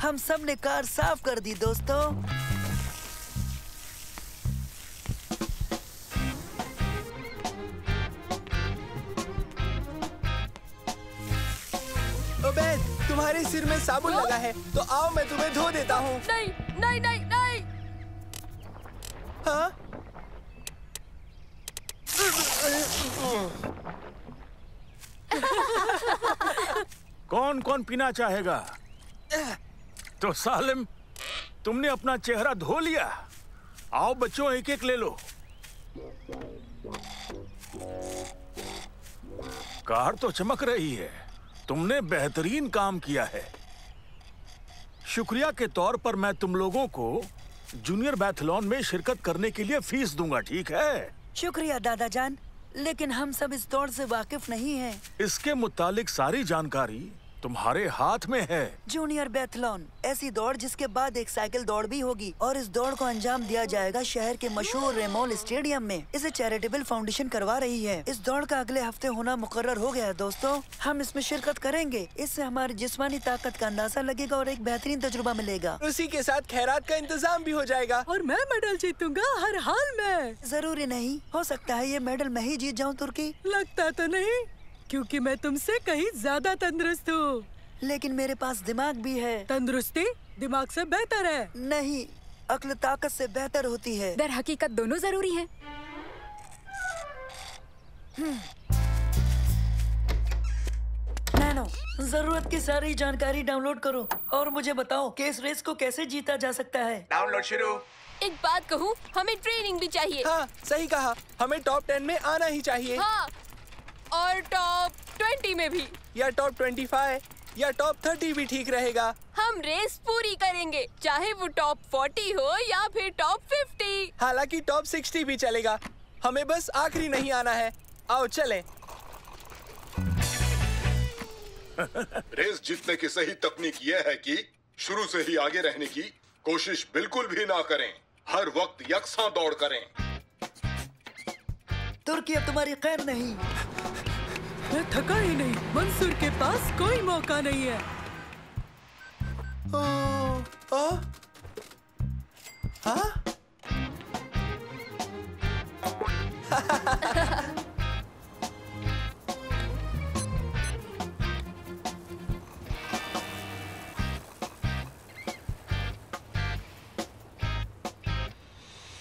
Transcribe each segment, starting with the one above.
हम सब ने कार साफ कर दी दोस्तों। ओबेद, तुम्हारे सिर में साबुन लगा है, तो आओ मैं तुम्हें धो देता हूँ। नहीं नहीं नहीं नहीं। हाँ? कौन कौन पीना चाहेगा? तो सालिम, तुमने अपना चेहरा धो लिया। आओ बच्चों, एक एक ले लो। कार तो चमक रही है। तुमने बेहतरीन काम किया है। शुक्रिया के तौर पर मैं तुम लोगों को जूनियर बैथलॉन में शिरकत करने के लिए फीस दूंगा, ठीक है? शुक्रिया दादा जान, लेकिन हम सब इस दौड़ से वाकिफ नहीं हैं। इसके मुतालिक सारी जानकारी तुम्हारे हाथ में है। जूनियर बैथलॉन ऐसी दौड़ जिसके बाद एक साइकिल दौड़ भी होगी, और इस दौड़ को अंजाम दिया जाएगा शहर के मशहूर रेमोल स्टेडियम में। इसे चैरिटेबल फाउंडेशन करवा रही है। इस दौड़ का अगले हफ्ते होना मुकर्रर हो गया है दोस्तों। हम इसमें शिरकत करेंगे। इससे हमारी जिस्मानी ताकत का अंदाजा लगेगा और एक बेहतरीन तजुर्बा मिलेगा। उसी के साथ खैरात का इंतजाम भी हो जाएगा। और मैं मेडल जीतूंगा हर हाल में। जरूरी नहीं, हो सकता है ये मेडल मैं ही जीत जाऊँ तुर्की। लगता तो नहीं, क्योंकि मैं तुमसे कहीं ज्यादा तंदुरुस्त हूँ। लेकिन मेरे पास दिमाग भी है। तंदुरुस्ती दिमाग से बेहतर है। नहीं, अक्ल ताकत से बेहतर होती है। दर हकीकत दोनों जरूरी हैं। नैनो, जरूरत की सारी जानकारी डाउनलोड करो और मुझे बताओ कि इस रेस को कैसे जीता जा सकता है। डाउनलोड शुरू। एक बात कहूँ, हमें ट्रेनिंग भी चाहिए। हाँ, सही कहा। हमें टॉप 10 में आना ही चाहिए। हाँ, और टॉप 20 में भी। या टॉप 25 या टॉप 30 भी ठीक रहेगा। हम रेस पूरी करेंगे, चाहे वो टॉप 40 हो या फिर टॉप 50। हालांकि टॉप 60 भी चलेगा। हमें बस आखिरी नहीं आना है। आओ चलें। रेस जीतने की सही तकनीक यह है कि शुरू से ही आगे रहने की कोशिश बिल्कुल भी ना करें। हर वक्त यकसां दौड़ करें। तुर्की अब तुम्हारी खैर नहीं। मैं थका ही नहीं। मंसूर के पास कोई मौका नहीं है। हाँ?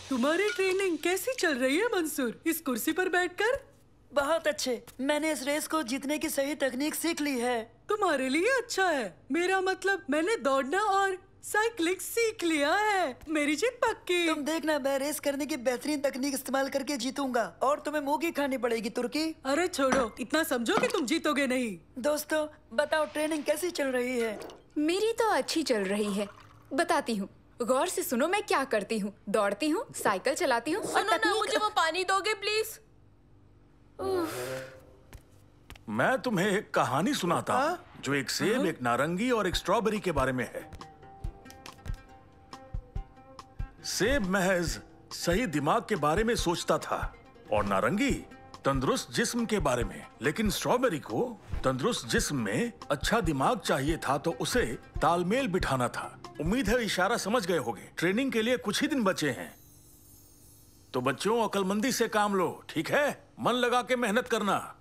तुम्हारी ट्रेनिंग कैसी चल रही है मंसूर, इस कुर्सी पर बैठकर? बहुत अच्छे। मैंने इस रेस को जीतने की सही तकनीक सीख ली है। तुम्हारे लिए अच्छा है। मेरा मतलब मैंने दौड़ना और साइकिलिंग सीख लिया है। मेरी जीत पक्की। तुम देखना, मैं रेस करने की बेहतरीन तकनीक इस्तेमाल करके जीतूंगा और तुम्हें मुंह की खानी पड़ेगी तुर्की। अरे छोड़ो, इतना समझो कि तुम जीतोगे नहीं। दोस्तों बताओ, ट्रेनिंग कैसी चल रही है? मेरी तो अच्छी चल रही है। बताती हूँ, गौर से सुनो मैं क्या करती हूँ। दौड़ती हूँ, साइकिल चलाती हूँ और सुनो ना, मुझे वो पानी दोगे प्लीज? मैं तुम्हें एक कहानी सुनाता हूँ जो एक सेब, एक नारंगी और एक स्ट्रॉबेरी के बारे में है। सेब महज सही दिमाग के बारे में सोचता था और नारंगी तंदुरुस्त जिस्म के बारे में। लेकिन स्ट्रॉबेरी को तंदुरुस्त जिस्म में अच्छा दिमाग चाहिए था, तो उसे तालमेल बिठाना था। उम्मीद है इशारा समझ गए होंगे। ट्रेनिंग के लिए कुछ ही दिन बचे हैं, तो बच्चों अक्लमंदी से काम लो, ठीक है? मन लगा के मेहनत करना।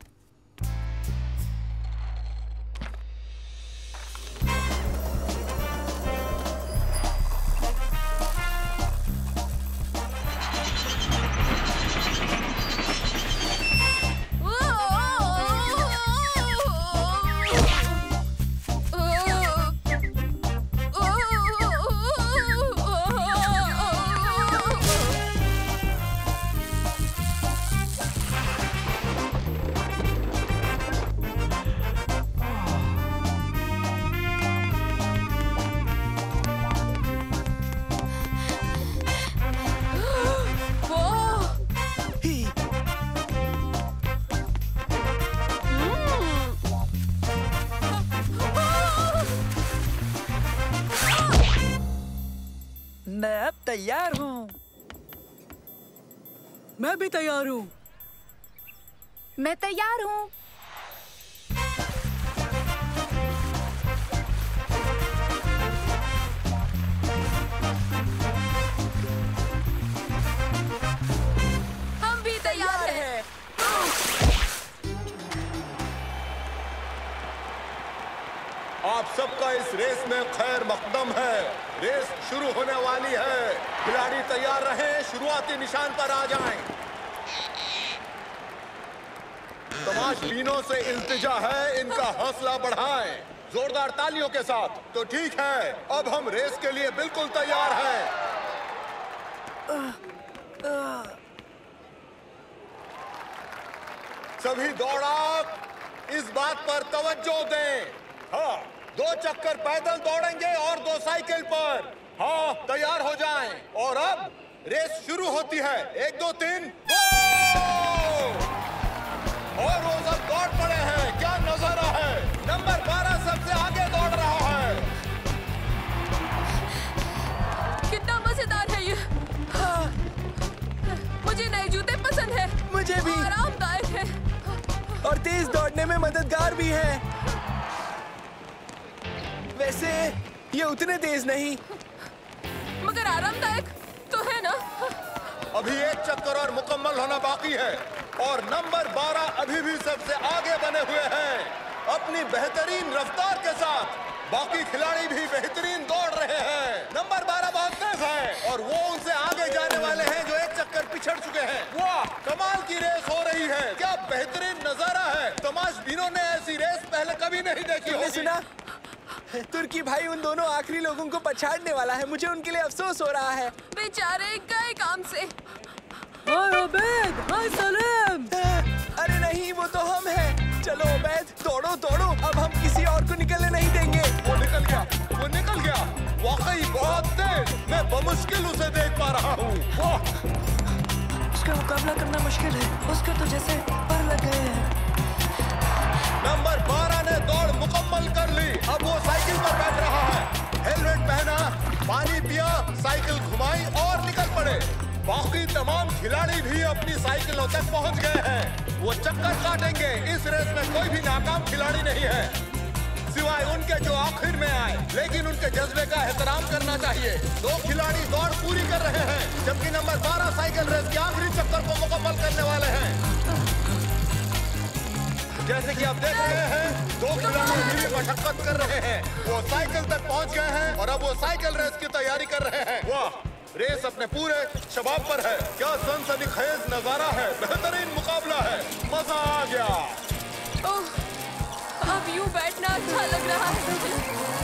मैं अब तैयार हूँ। मैं भी तैयार हूँ। मैं तैयार हूँ। आपका इस रेस में खैर मकदम है। रेस शुरू होने वाली है। खिलाड़ी तैयार रहें, शुरुआती निशान पर आ जाएं। तमाशबीनों से इल्तिजा है, इनका हौसला बढ़ाएं जोरदार तालियों के साथ। तो ठीक है, अब हम रेस के लिए बिल्कुल तैयार हैं। सभी दौड़ाक इस बात पर तवज्जो दें। हाँ, 2 चक्कर पैदल दौड़ेंगे और 2 साइकिल पर। हाँ, तैयार हो जाएं। और अब रेस शुरू होती है। 1 2 3 गो! और वो सब दौड़ पड़े हैं। क्या नजारा है। नंबर 12 सबसे आगे दौड़ रहा है। कितना मजेदार है ये। हाँ, मुझे नए जूते पसंद है। मुझे भी। आरामदायक है और तेज दौड़ने में मददगार भी है। वैसे ये उतने तेज नहीं, मगर आरामदायक तो है ना। अभी 1 चक्कर और मुकम्मल होना बाकी है और नंबर 12 अभी भी सबसे आगे बने हुए हैं अपनी बेहतरीन रफ्तार के साथ। बाकी खिलाड़ी भी बेहतरीन दौड़ रहे हैं। नंबर 12 बहुत तेज है और वो उनसे आगे जाने वाले हैं जो 1 चक्कर पिछड़ चुके हैं। वाह, कमाल की रेस हो रही है। क्या बेहतरीन नजारा है। तमाशबीनों ने ऐसी रेस पहले कभी नहीं देखी तुमने होगी। सुना? तुर्की भाई उन दोनों आखिरी लोगों को पछाड़ने वाला है। मुझे उनके लिए अफसोस हो रहा है। बेचारे गए काम से। हाय उबैद, हाय सलीम। अरे नहीं, वो तो हम हैं। चलो उबैद, दौड़ो दौड़ो। अब हम किसी और को निकलने नहीं देंगे। वो निकल गया, वो निकल गया। वाकई बहुत तेज। मैं बमुश्किल उसे देख पा रहा हूँ। उसका मुकाबला करना मुश्किल है। उसके तो जैसे पर लग गए हैं। नंबर 12 ने दौड़ मुकम्मल कर ली। अब वो साइकिल पर बैठ रहा है। हेलमेट पहना, पानी पिया, साइकिल घुमाई और निकल पड़े। बाकी तमाम खिलाड़ी भी अपनी साइकिलों तक पहुंच गए हैं। वो चक्कर काटेंगे। इस रेस में कोई भी नाकाम खिलाड़ी नहीं है सिवाय उनके जो आखिर में आए, लेकिन उनके जज्बे का एहतराम करना चाहिए। 2 खिलाड़ी दौड़ पूरी कर रहे हैं जबकि नंबर 12 साइकिल रेस के आखिरी चक्कर को मुकम्मल करने वाले हैं। जैसे कि आप देख रहे हैं, 2 खिलाड़ी भी मशक्कत कर रहे हैं। वो साइकिल तक पहुंच गए हैं और अब वो साइकिल रेस की तैयारी कर रहे हैं। वाह, रेस अपने पूरे शबाब पर है। क्या सनसनीखेज नजारा है। बेहतरीन मुकाबला है। मजा आ गया। ओह, अब यूं बैठना अच्छा लग रहा है।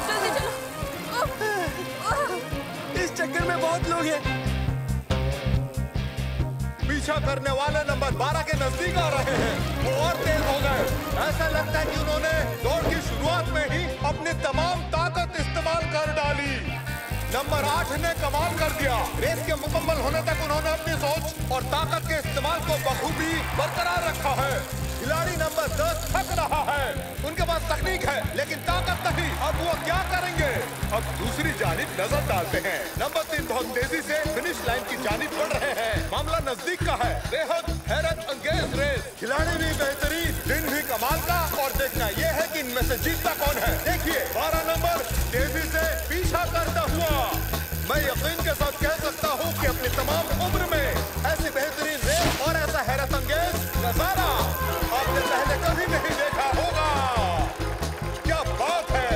जल्दी चलो। इस चक्कर में बहुत लोग हैं। पीछा करने वाले नंबर 12 के नजदीक आ रहे हैं। वो और तेज हो गए। ऐसा लगता है कि उन्होंने दौड़ की शुरुआत में ही अपनी तमाम ताकत इस्तेमाल कर डाली। नंबर 8 ने कमाल कर दिया। रेस के मुकम्मल होने तक उन्होंने अपनी सोच और ताकत के इस्तेमाल को बखूबी बरकरार रखा है। खिलाड़ी नंबर 10 थक रहा है। उनके पास तकनीक है लेकिन ताकत नहीं। अब वो क्या करेंगे। अब दूसरी जानिब नजर डालते हैं। नंबर 3 बहुत तेजी से फिनिश लाइन की जानिब बढ़ रहे हैं। मामला नजदीक का है। बेहद हैरत अंगेज रेस। खिलाड़ी भी बेहतरीन, दिन भी कमाल का। और देखना यह है कि इनमें से जीतता कौन है। देखिए 12 नंबर तेजी से पीछा करता हुआ। मैं यकीन के साथ कह सकता हूँ कि अपनी तमाम उम्र में ऐसी बेहतरीन रेस और ऐसा हैरत अंगेज नजारा आपने पहले कभी नहीं देखा होगा। क्या बात है।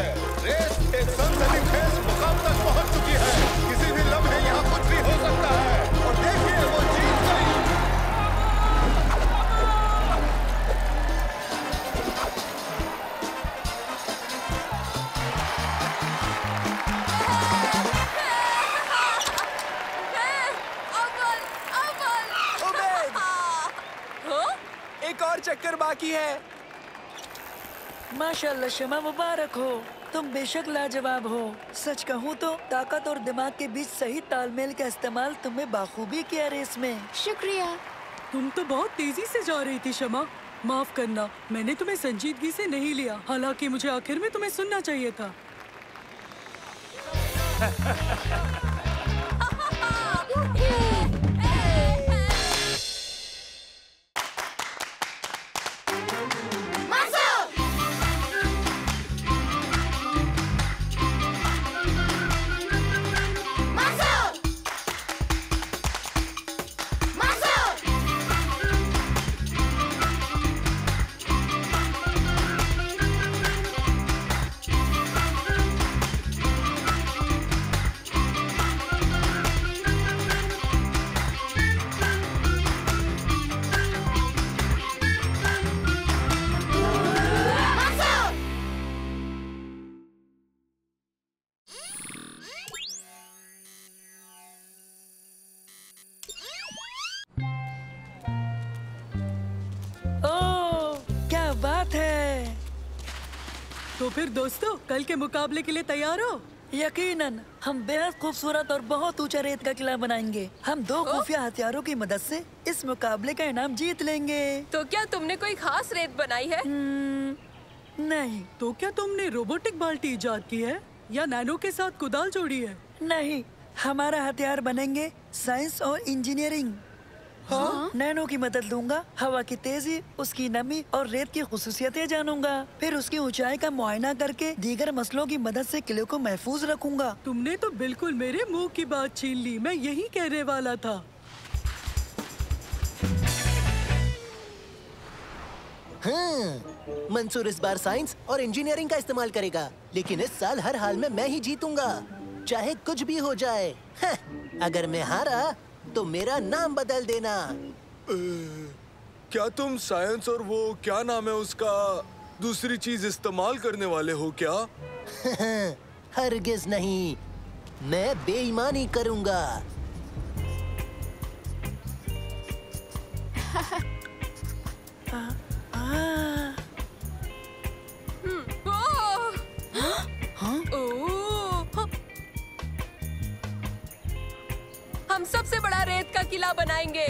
रेस एक सनसनीखेज मुकाम तक पहुंच चुकी है। किसी भी लम्हे यहाँ कुछ भी हो सकता है। और देखिए वो जीत गई। एक और चक्कर बाकी है। माशाल्लाह शमा, मुबारक हो। तुम बेशक लाजवाब हो। सच कहूँ तो ताकत और दिमाग के बीच सही तालमेल का इस्तेमाल तुम्हें बाखूबी किया रेस में। शुक्रिया। तुम तो बहुत तेजी से जा रही थी शमा। माफ करना, मैंने तुम्हें संजीदगी से नहीं लिया। हालांकि मुझे आखिर में तुम्हें सुनना चाहिए था। तो फिर दोस्तों, कल के मुकाबले के लिए तैयार हो? यकीनन हम बेहद खूबसूरत और बहुत ऊंचा रेत का किला बनाएंगे। हम 2 खुफिया हथियारों की मदद से इस मुकाबले का इनाम जीत लेंगे। तो क्या तुमने कोई खास रेत बनाई है? नहीं। तो क्या तुमने रोबोटिक बाल्टी इजाद की है या नैनो के साथ कुदाल जोड़ी है? नहीं, हमारा हथियार बनेंगे साइंस और इंजीनियरिंग। हाँ? नैनो की मदद लूंगा, हवा की तेजी, उसकी नमी और रेत की खुसूसियतें जानूंगा। फिर उसकी ऊंचाई का मुआयना करके दीगर मसलों की मदद से किले को महफूज रखूंगा। तुमने तो बिल्कुल मेरे मुंह की बात छीन ली। मैं यही कहने वाला था। हाँ, मंसूर इस बार साइंस और इंजीनियरिंग का इस्तेमाल करेगा, लेकिन इस साल हर हाल में मैं ही जीतूंगा, चाहे कुछ भी हो जाए। अगर मैं हारा तो मेरा नाम बदल देना। क्या तुम साइंस और वो क्या नाम है उसका दूसरी चीज इस्तेमाल करने वाले हो क्या? हरगिज नहीं, मैं बेईमानी करूंगा। हम सबसे बड़ा रेत का किला बनाएंगे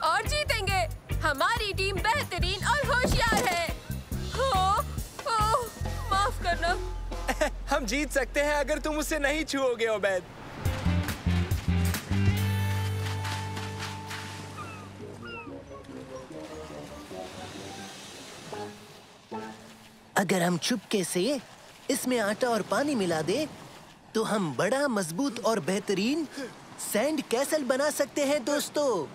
और जीतेंगे। हमारी टीम बेहतरीन और होशियार है। माफ करना। हम जीत सकते हैं अगर तुम उसे नहीं छुओगे ओबैद। अगर हम चुपके से इसमें आटा और पानी मिला दे तो हम बड़ा मजबूत और बेहतरीन सैंड कैसल बना सकते हैं दोस्तों।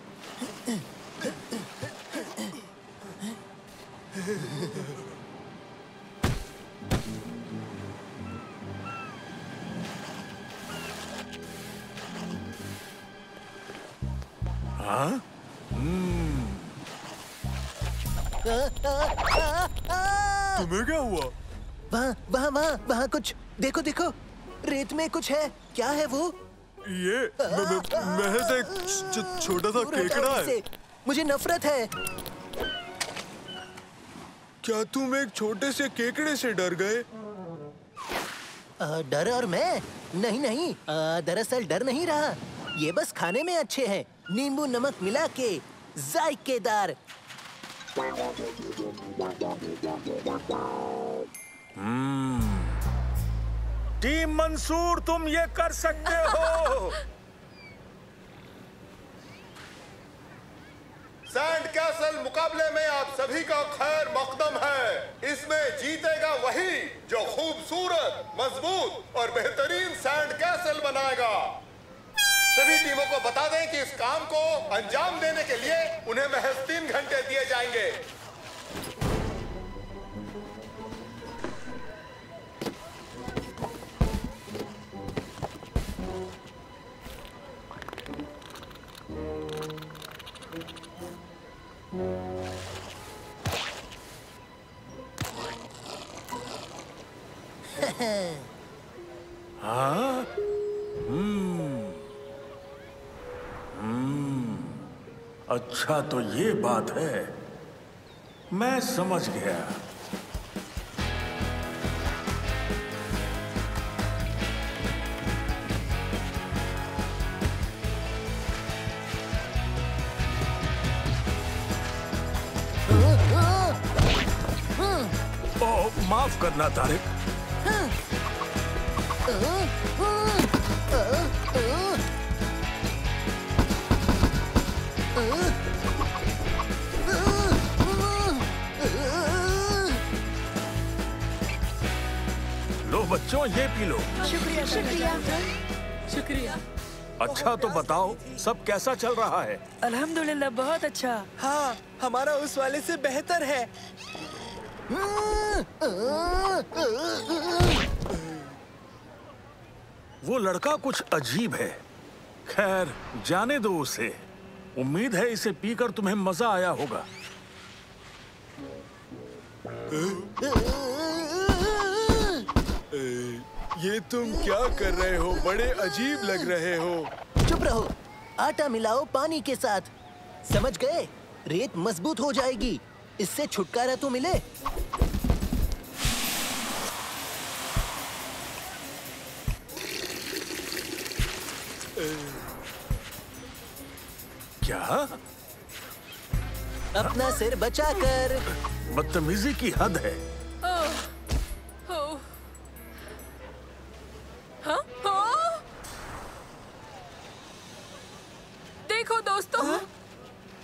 हाँ? तुम्हें क्या हुआ? वहाँ कुछ देखो देखो, रेत में कुछ है। क्या है वो? ये महज एक छोटा सा केकड़ा है। मुझे नफरत है। क्या तुम एक छोटे से केकड़े से डर गए? डर और मैं? नहीं, दरअसल डर नहीं रहा। ये बस खाने में अच्छे हैं, नींबू नमक मिला के जायकेदार। टीम मंसूर, तुम ये कर सकते हो। सैंड कैसल मुकाबले में आप सभी का खैर मकदम है। इसमें जीतेगा वही जो खूबसूरत, मजबूत और बेहतरीन सैंड कैसल बनाएगा। सभी टीमों को बता दें कि इस काम को अंजाम देने के लिए उन्हें महज 3 घंटे दिए जाएंगे। हाँ? अच्छा तो ये बात है, मैं समझ गया। ओह, माफ करना तारिक। लो बच्चों, ये पी लो। शुक्रिया। अच्छा तो बताओ, सब कैसा चल रहा है? अल्हम्दुलिल्लाह, बहुत अच्छा। हाँ, हमारा उस वाले से बेहतर है। वो लड़का कुछ अजीब है। खैर, जाने दो उसे। उम्मीद है इसे पीकर तुम्हें मजा आया होगा। ये तुम क्या कर रहे हो? बड़े अजीब लग रहे हो। चुप रहो। आटा मिलाओ पानी के साथ, समझ गए? रेत मजबूत हो जाएगी। इससे छुटकारा तो मिले। क्या? अपना सिर बचाकर। बदतमीजी की हद है। देखो दोस्तों।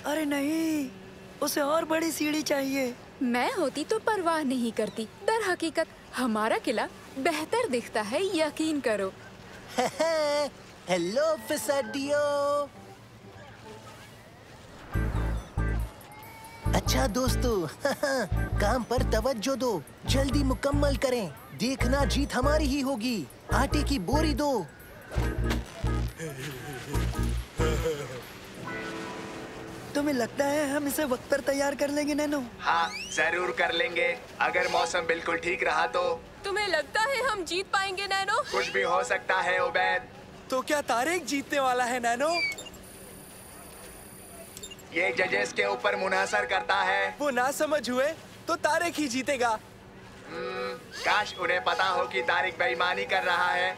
अरे नहीं, उसे और बड़ी सीढ़ी चाहिए। मैं होती तो परवाह नहीं करती। दर हकीकत हमारा किला बेहतर दिखता है, यकीन करो। हेलो फिसाडियो। अच्छा दोस्तों, काम पर तवज्जो दो, जल्दी मुकम्मल करें। देखना जीत हमारी ही होगी। आटे की बोरी दो। तुम्हें लगता है हम इसे वक्त पर तैयार कर लेंगे नैनो? हाँ, जरूर कर लेंगे, अगर मौसम बिल्कुल ठीक रहा तो। तुम्हें लगता है हम जीत पाएंगे नैनो? कुछ भी हो सकता है उबैद। तो क्या तारिक जीतने वाला है नैनो? ये जजेस के ऊपर मुनहसर करता है। वो ना समझ हुए तो तारिक ही जीतेगा। काश उन्हें पता हो कि तारिक बेईमानी कर रहा है।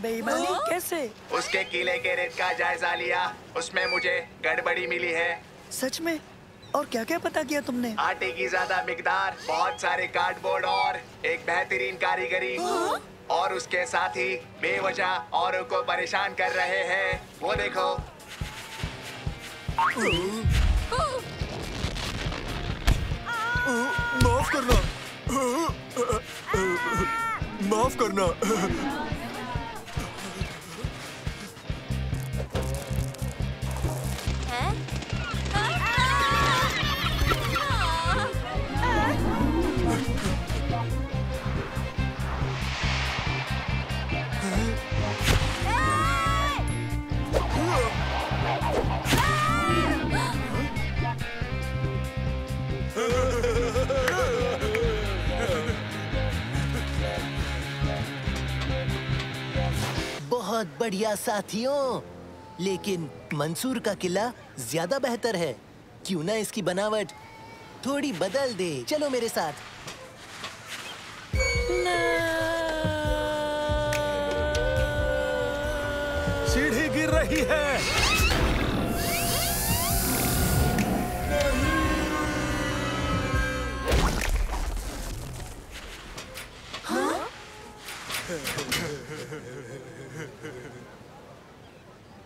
बेईमानी कैसे? उसके किले के रेत का जायजा लिया, उसमें मुझे गड़बड़ी मिली है। सच में? और क्या क्या पता किया तुमने? आटे की ज्यादा मिकदार, बहुत सारे कार्डबोर्ड और एक बेहतरीन कारीगरी। और उसके साथ ही बेवजह औरों को परेशान कर रहे हैं। वो देखो। माफ करना। माफ करना। बहुत बढ़िया साथियों, लेकिन मंसूर का किला ज्यादा बेहतर है। क्यों ना इसकी बनावट थोड़ी बदल दे? चलो मेरे साथ। सीढ़ी गिर रही है।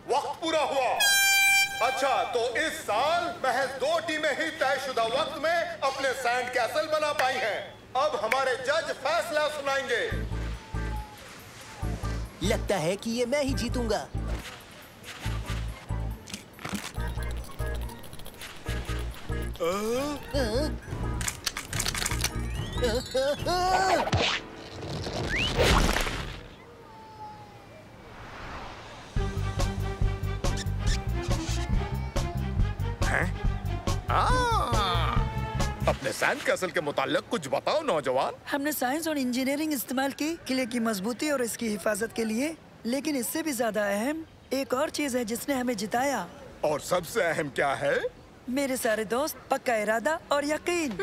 वक्त पूरा हुआ। अच्छा, तो इस साल महज 2 टीमें ही तयशुदा वक्त में अपने सैंड कैसल बना पाई हैं। अब हमारे जज फैसला सुनाएंगे। लगता है कि ये मैं ही जीतूंगा। अपने सैंड कैसल के मुताल्लिक कुछ बताओ नौजवान। हमने साइंस और इंजीनियरिंग इस्तेमाल की किले की मजबूती और इसकी हिफाजत के लिए, लेकिन इससे भी ज्यादा अहम एक और चीज है जिसने हमें जिताया। और सबसे अहम क्या है? मेरे सारे दोस्त, पक्का इरादा और यकीन।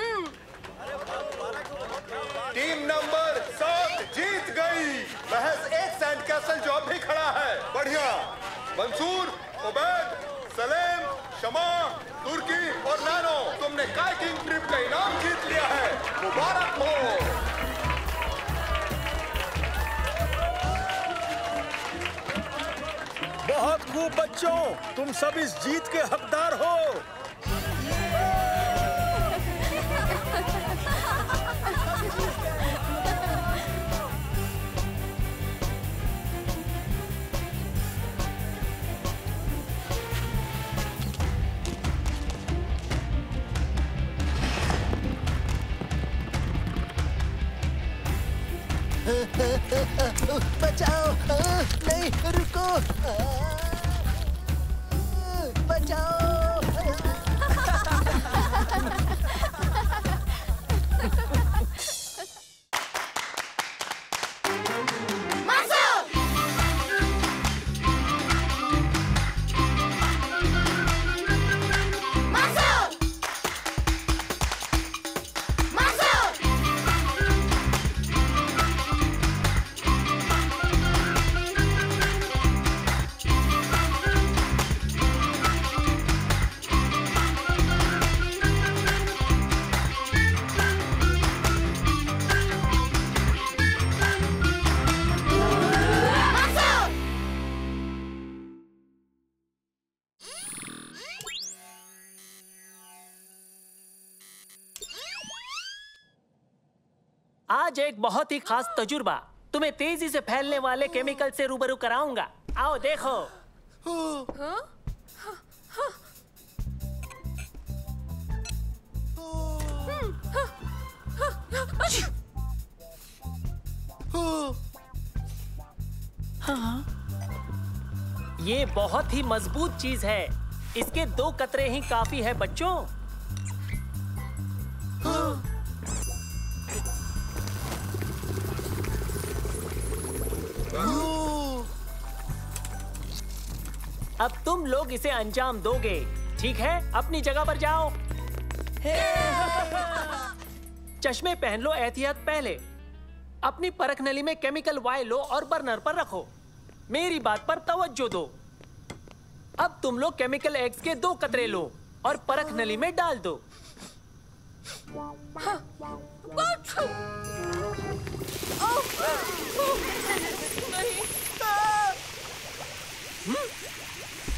टीम नंबर 7 जीत गई। महज एक सैंड कैसल जो अब भी खड़ा है। बढ़िया। मंसूर, उबैद, सलेम, शमा, तुर्की और नैनो, तुमने काइकिंग ट्रिप का इनाम जीत लिया है। मुबारक हो। बहुत खूब बच्चों, तुम सब इस जीत के हकदार हो। बचाओ! नहीं, रुको! बचाओ! आज एक बहुत ही खास तजुर्बा, तुम्हें तेजी से फैलने वाले केमिकल से रूबरू कराऊंगा। आओ देखो। ये बहुत ही मजबूत चीज है। इसके 2 कतरे ही काफी है बच्चों। अब तुम लोग इसे अंजाम दोगे, ठीक है? अपनी जगह पर जाओ। चश्मे पहन लो, एहतियात पहले। अपनी परख नली में केमिकल वाई लो और बर्नर पर रखो। मेरी बात पर तवज्जो दो। अब तुम लोग केमिकल एक्स के 2 कतरे लो और परख नली में डाल दो।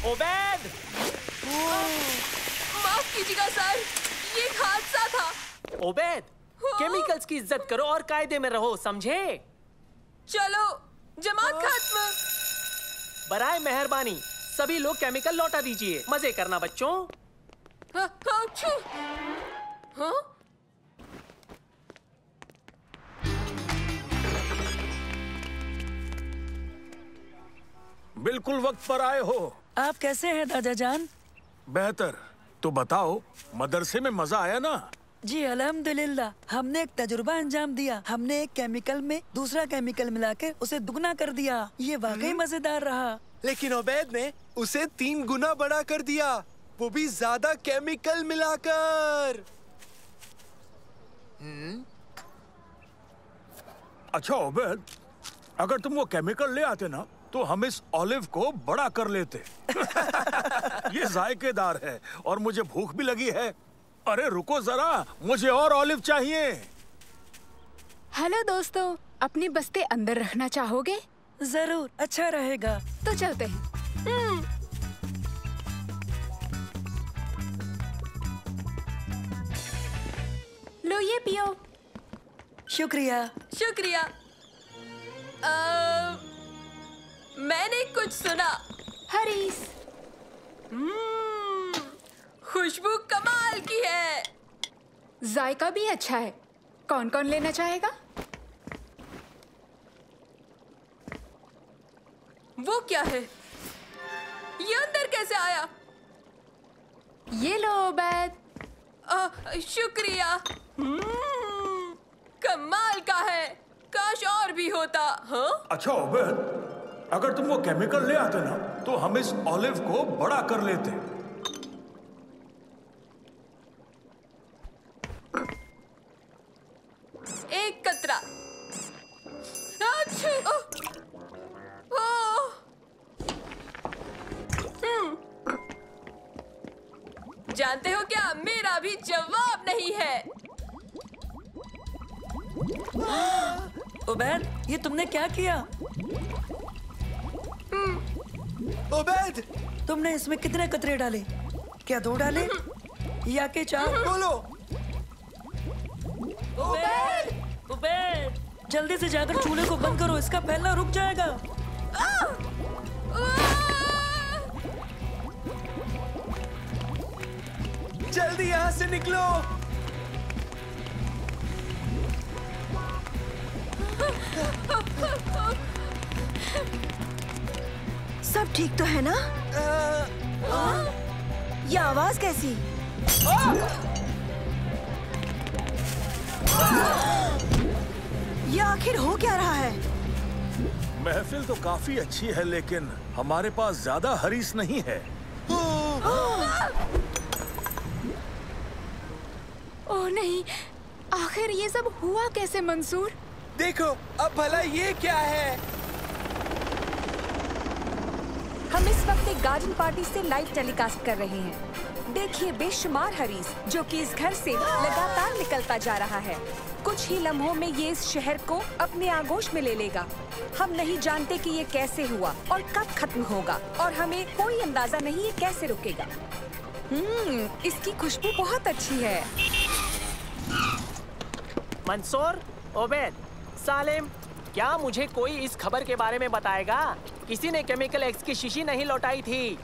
ओबेद! माफ कीजिएगा सर, ये एक हादसा था। ओबेद, केमिकल्स की इज्जत करो और कायदे में रहो, समझे? चलो, जमात खत्म। बराए मेहरबानी सभी लोग केमिकल लौटा दीजिए। मजे करना बच्चों। हाँ? बिल्कुल वक्त पर आए हो। आप कैसे हैं दादा जान? बेहतर। तो बताओ, मदरसे में मजा आया ना? जी अल्हम्दुलिल्लाह। हमने एक तजुर्बा अंजाम दिया। हमने एक केमिकल में दूसरा केमिकल मिलाकर उसे दुगना कर दिया। ये वाकई मजेदार रहा। लेकिन ओबेद ने उसे 3 गुना बड़ा कर दिया, वो भी ज्यादा केमिकल मिलाकर। अच्छा ओबेद, अगर तुम वो केमिकल ले आते ना तो हम इस ऑलिव को बड़ा कर लेते। ये जायकेदार है और मुझे भूख भी लगी है। अरे रुको जरा, मुझे और ऑलिव चाहिए। हेलो दोस्तों, अपनी बस्ते अंदर रखना चाहोगे? जरूर, अच्छा रहेगा। तो चलते हैं। लो ये पियो। शुक्रिया। शुक्रिया। मैंने कुछ सुना। हरीस। खुशबू कमाल की है। जायका भी अच्छा है। कौन कौन लेना चाहेगा? वो क्या है? ये अंदर कैसे आया? ये लो ओबैद। शुक्रिया। कमाल का है। काश और भी होता। हाँ? अच्छा ओबेद, अगर तुम वो केमिकल ले आते ना तो हम इस ऑलिव को बड़ा कर लेते। एक कतरा। जानते हो क्या, मेरा भी जवाब नहीं है। उबैद, ये तुमने क्या किया? उबैद, तुमने इसमें कितने कतरे डाले? क्या 2 डाले या के 4? बोलो। उबैद, जल्दी से जाकर चूल्हे को बंद करो, इसका फैलना रुक जाएगा। जल्दी यहाँ से निकलो। सब ठीक तो है ना? ये आवाज कैसी? ये आखिर हो क्या रहा है? महफिल तो काफी अच्छी है लेकिन हमारे पास ज्यादा हरीस नहीं है। ओह नहीं, आखिर ये सब हुआ कैसे मंसूर? देखो, अब भला ये क्या है? हम इस वक्त एक गार्डन पार्टी से लाइव टेलीकास्ट कर रहे हैं। देखिए बेशुमार हरीस जो कि इस घर से लगातार निकलता जा रहा है। कुछ ही लम्हों में ये इस शहर को अपने आगोश में ले लेगा। हम नहीं जानते कि ये कैसे हुआ और कब खत्म होगा और हमें कोई अंदाजा नहीं ये कैसे रुकेगा। इसकी खुशबू बहुत अच्छी है। मंसूर, ओबेद, सालेम, क्या मुझे कोई इस खबर के बारे में बताएगा? किसी ने केमिकल एक्स की शीशी नहीं लौटाई थी।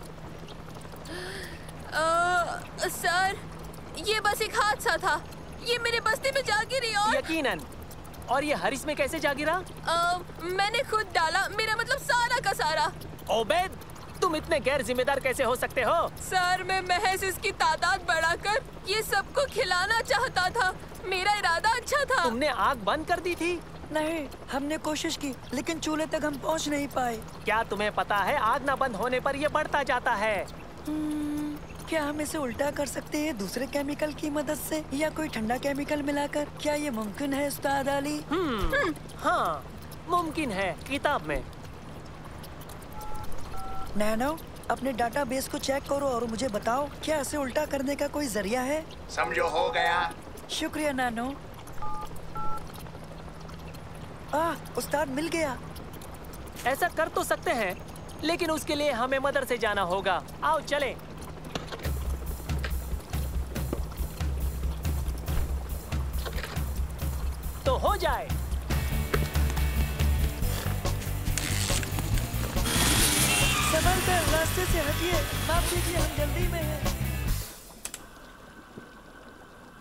सर, ये बस एक हादसा था। ये मेरे बस्ती में जा गिरी और यकीनन। और ये हरीस में कैसे जा गिरा? मैंने खुद डाला, मेरा मतलब सारा का सारा। ओबेद, तुम इतने गैर जिम्मेदार कैसे हो सकते हो? सर, मैं महज इसकी तादाद बढ़ाकर ये सबको खिलाना चाहता था। मेरा इरादा अच्छा था। तुमने आग बंद कर दी थी? नहीं, हमने कोशिश की, लेकिन चूल्हे तक हम पहुंच नहीं पाए। क्या तुम्हें पता है, आग न बंद होने पर ये बढ़ता जाता है। क्या हम इसे उल्टा कर सकते हैं दूसरे केमिकल की मदद से, या कोई ठंडा केमिकल मिलाकर? क्या ये मुमकिन है उस्ताद अली? हाँ, मुमकिन है, किताब में। नैनो, अपने डाटाबेस को चेक करो और मुझे बताओ, क्या इसे उल्टा करने का कोई जरिया है? समझो हो गया। शुक्रिया नैनो। उस्ताद मिल गया। ऐसा कर तो सकते हैं, लेकिन उसके लिए हमें मदर से जाना होगा। आओ चलें। तो हो जाए। संभल कर, रास्ते से हटिए। माफ कीजिए, हम जल्दी में हैं।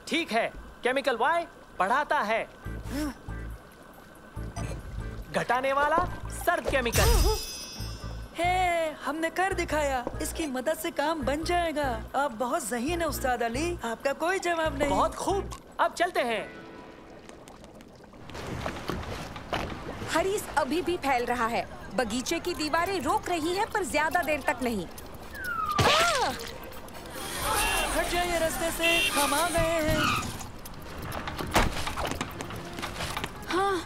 ठीक है, केमिकल वाई बढ़ाता है, घटाने वाला सर्द केमिकल। हे, हमने कर दिखाया। इसकी मदद से काम बन जाएगा। आप बहुत ज़हीन है उस्ताद अली, आपका कोई जवाब नहीं। बहुत खूब, अब चलते हैं। हरीस अभी भी फैल रहा है। बगीचे की दीवारें रोक रही हैं, पर ज्यादा देर तक नहीं। हट जाइए रास्ते से, हम आ गए हैं। हाँ,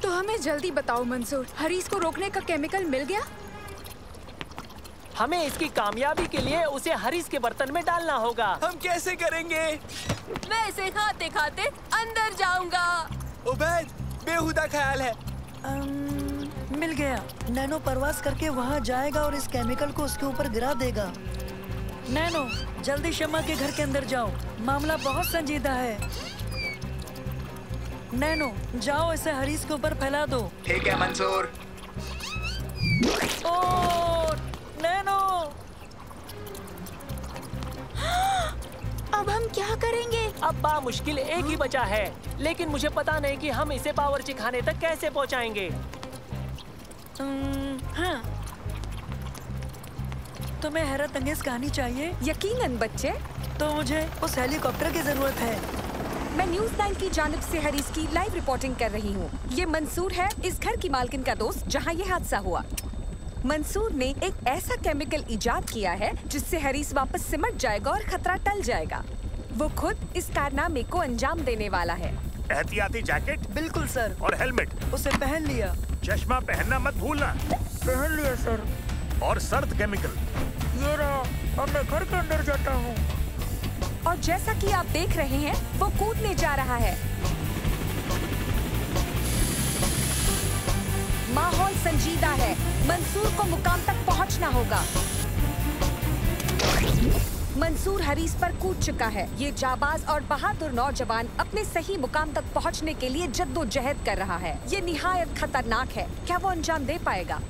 तो हमें जल्दी बताओ मंसूर, हरीस को रोकने का केमिकल मिल गया? हमें इसकी कामयाबी के लिए उसे हरीस के बर्तन में डालना होगा। हम कैसे करेंगे? मैं इसे खाते खाते अंदर जाऊंगा। उबैद, बेहुदा ख्याल है। मिल गया। नैनो परवास करके वहाँ जाएगा और इस केमिकल को उसके ऊपर गिरा देगा। नैनो, जल्दी शमा के घर के अंदर जाओ, मामला बहुत संजीदा है। नैनो, जाओ, इसे हरीस के ऊपर फैला दो। ठीक है मंसूर। नैनो, अब हम क्या करेंगे? अब बामुश्किल एक ही बचा है, लेकिन मुझे पता नहीं कि हम इसे बावर्ची खाने तक कैसे पहुंचाएंगे। हाँ, तुम्हें हैरत अंगेज कहानी चाहिए? यकीनन बच्चे। तो मुझे उस हेलीकॉप्टर की जरूरत है। मैं न्यूज़ 9 की जानिब से हरीस की लाइव रिपोर्टिंग कर रही हूँ। ये मंसूर है, इस घर की मालकिन का दोस्त, जहाँ ये हादसा हुआ। मंसूर ने एक ऐसा केमिकल इजाद किया है जिससे हरीस वापस सिमट जाएगा और खतरा टल जाएगा। वो खुद इस कारनामे को अंजाम देने वाला है। एहतियाती जैकेट? बिल्कुल सर। और हेलमेट? उसे पहन लिया। चश्मा पहनना मत भूलना। पहन लिया सर। और सर्द केमिकल? ये रहा, अब मैं घर के अंदर जाता हूँ। और जैसा कि आप देख रहे हैं, वो कूदने जा रहा है। माहौल संजीदा है। मंसूर को मुकाम तक पहुंचना होगा। मंसूर हरीस पर कूद चुका है। ये जाबाज और बहादुर नौजवान अपने सही मुकाम तक पहुंचने के लिए जद्दोजहद कर रहा है। ये निहायत खतरनाक है। क्या वो अंजाम दे पाएगा?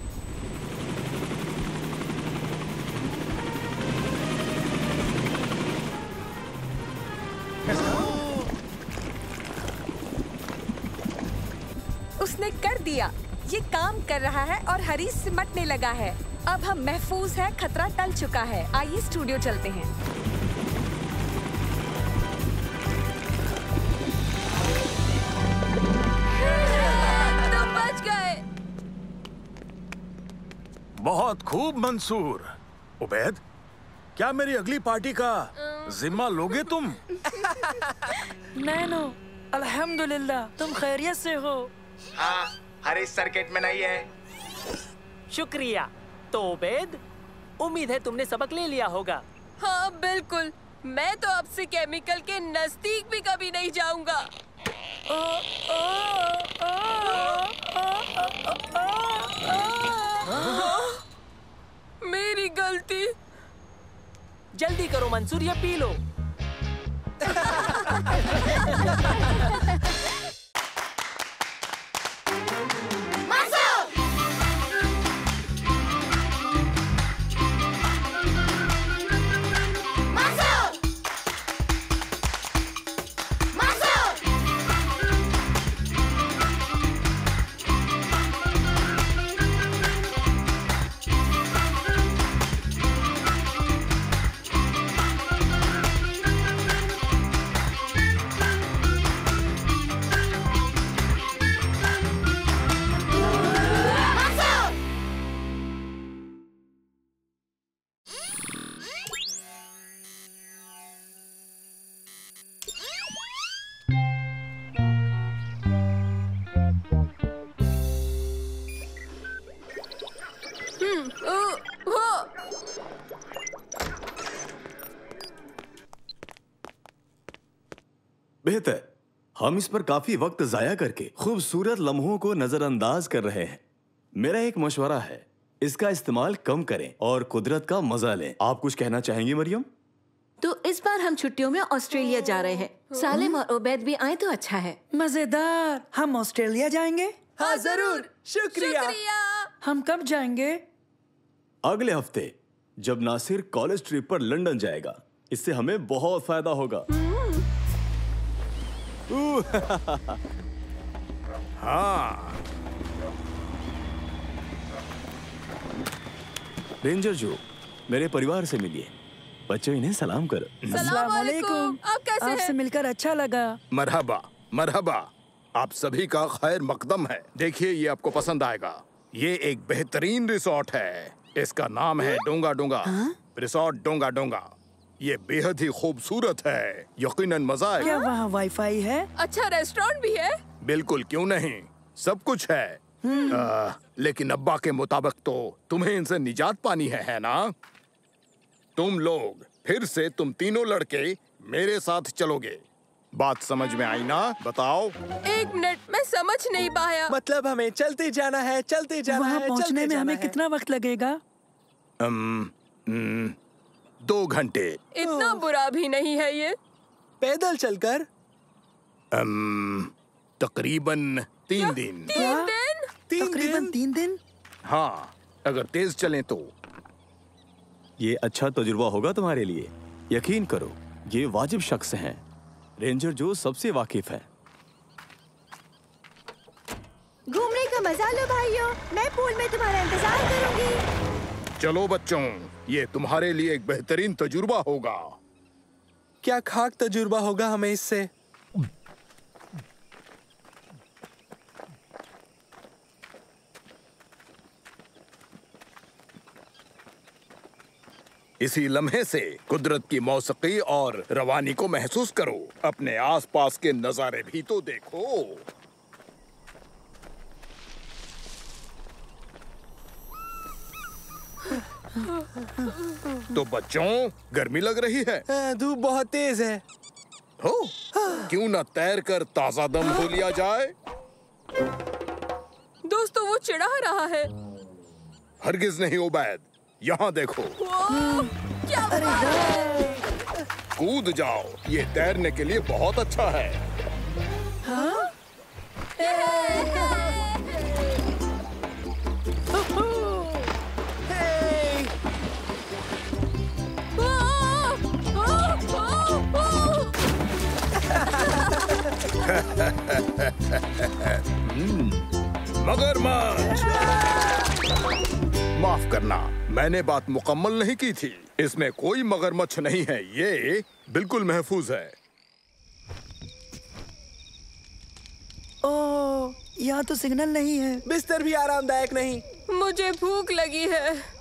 उसने कर दिया। ये काम कर रहा है और हरीस सिमटने लगा है। अब हम महफूज है, खतरा टल चुका है। आइए स्टूडियो चलते हैं। तुम बच गए। बहुत खूब मंसूर। उबैद, क्या मेरी अगली पार्टी का जिम्मा लोगे तुम? नैनो, अल्हम्दुलिल्लाह, तुम खैरियत से हो? हाँ, हरीस सर्किट में नहीं है। शुक्रिया। तो उबैद, उम्मीद है तुमने सबक ले लिया होगा। हाँ बिल्कुल, मैं तो अब से केमिकल के नजदीक भी कभी नहीं जाऊंगा। मेरी गलती। जल्दी करो मंसूर, ये पी लो। बेहतर। हम इस पर काफी वक्त जाया करके खूबसूरत लम्हों को नजरअंदाज कर रहे हैं। मेरा एक मशवरा है, इसका इस्तेमाल कम करें और कुदरत का मजा लें। आप कुछ कहना चाहेंगी मरियम? तो इस बार हम छुट्टियों में ऑस्ट्रेलिया जा रहे हैं। सालिम और उबैद भी आए तो अच्छा है। मजेदार। हम ऑस्ट्रेलिया जाएंगे? हाँ जरूर। शुक्रिया। हम कब जाएंगे? अगले हफ्ते, जब नासिर कॉलेज ट्रिप पर लंदन जाएगा। इससे हमें बहुत फायदा होगा। हाँ। रेंजर जो, मेरे परिवार से मिलिए। बच्चों, इन्हें सलाम करो। अस्सलाम वालेकुम। आप कैसे हैं? आपसे मिलकर अच्छा लगा। मरहबा मरहबा। आप सभी का खैर मकदम है। देखिए, ये आपको पसंद आएगा। ये एक बेहतरीन रिसोर्ट है। इसका नाम है डोंगा डोंगा। रिसोर्ट डोंगा डोंगा। ये बेहद ही खूबसूरत है। यकीनन मजा आएगा। क्या वहाँ वाईफाई है? अच्छा रेस्टोरेंट भी है? बिल्कुल, क्यों नहीं, सब कुछ है। लेकिन अब्बा के मुताबिक तो तुम्हें इनसे निजात पानी है ना? तुम लोग फिर से तुम तीनों लड़के मेरे साथ चलोगे। बात समझ में आई ना? बताओ। एक मिनट, मैं समझ नहीं पाया। मतलब हमें चलते जाना है, चलते जाना वहाँ है, पहुँचने चलते में हमें जाना है। कितना वक्त लगेगा? 2 घंटे। इतना बुरा भी नहीं है ये। पैदल चलकर? तकरीबन 3 दिन। 3 दिन? तकरीबन 3 दिन? हाँ, अगर तेज चलें तो। ये अच्छा तजुर्बा होगा तुम्हारे लिए। यकीन करो, ये वाजिब शख्स हैं। रेंजर जो सबसे वाकिफ है। घूमने का मजा लो भाइयों। मैं पूल में तुम्हारा इंतजार करूंगी। चलो बच्चों, ये तुम्हारे लिए एक बेहतरीन तजुर्बा होगा। क्या खाक तजुर्बा होगा हमें इससे? इसी लम्हे से कुदरत की मौसीकी और रवानी को महसूस करो। अपने आसपास के नजारे भी तो देखो। तो बच्चों, गर्मी लग रही है? धूप बहुत तेज है। हो, क्यों न तैर कर ताजा दम हो लिया जाए? दोस्तों, वो चिढ़ा रहा है। हरगिज नहीं उबैद, यहाँ देखो। क्या कूद जाओ, ये तैरने के लिए बहुत अच्छा है। हाँ? मगरमच्छ। माफ करना, मैंने बात मुकम्मल नहीं की थी। इसमें कोई मगरमच्छ नहीं है। ये बिल्कुल महफूज है। ओह, यहाँ तो सिग्नल नहीं है। बिस्तर भी आरामदायक नहीं। मुझे भूख लगी है।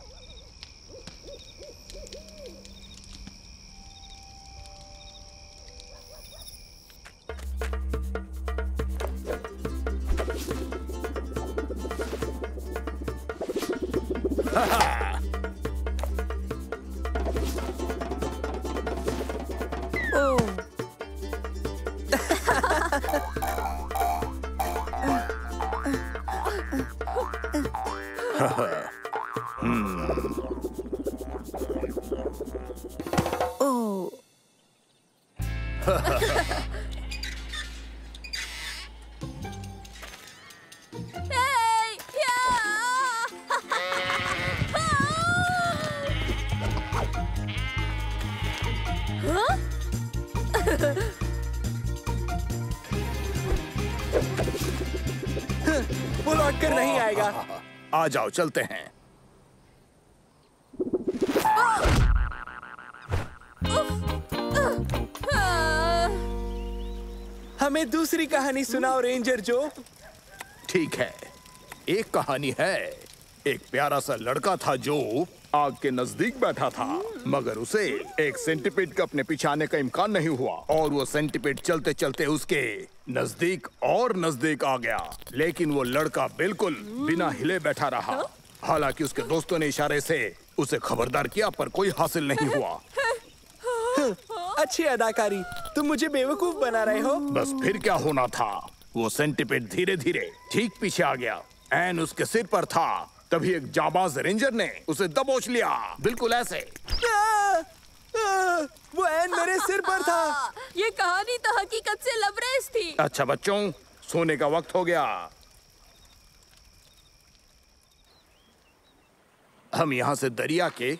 वो लौट कर नहीं आएगा। आ जाओ, चलते हैं। हमें दूसरी कहानी सुनाओ रेंजर जो। ठीक है, एक कहानी है। एक प्यारा सा लड़का था जो आग के नजदीक बैठा था, मगर उसे एक सेंटीपीड का अपने पीछे आने का इम्कान नहीं हुआ और वो सेंटीपीड चलते चलते उसके नजदीक और नजदीक आ गया। लेकिन वो लड़का बिल्कुल बिना हिले बैठा रहा। हालांकि उसके दोस्तों ने इशारे से उसे खबरदार किया, पर कोई हासिल नहीं हुआ। अच्छी अदाकारी। तुम मुझे बेवकूफ बना रहे हो। बस फिर क्या होना था? वो सेंटिपेड धीरे धीरे ठीक पीछे आ गया। एन उसके सिर पर था। तभी एक जाबाज रेंजर ने उसे दबोच लिया, बिल्कुल ऐसे। वो एन मेरे सिर पर था। ये कहानी तो हकीकत से लवरेज थी। अच्छा बच्चों, सोने का वक्त हो गया। हम यहाँ से दरिया के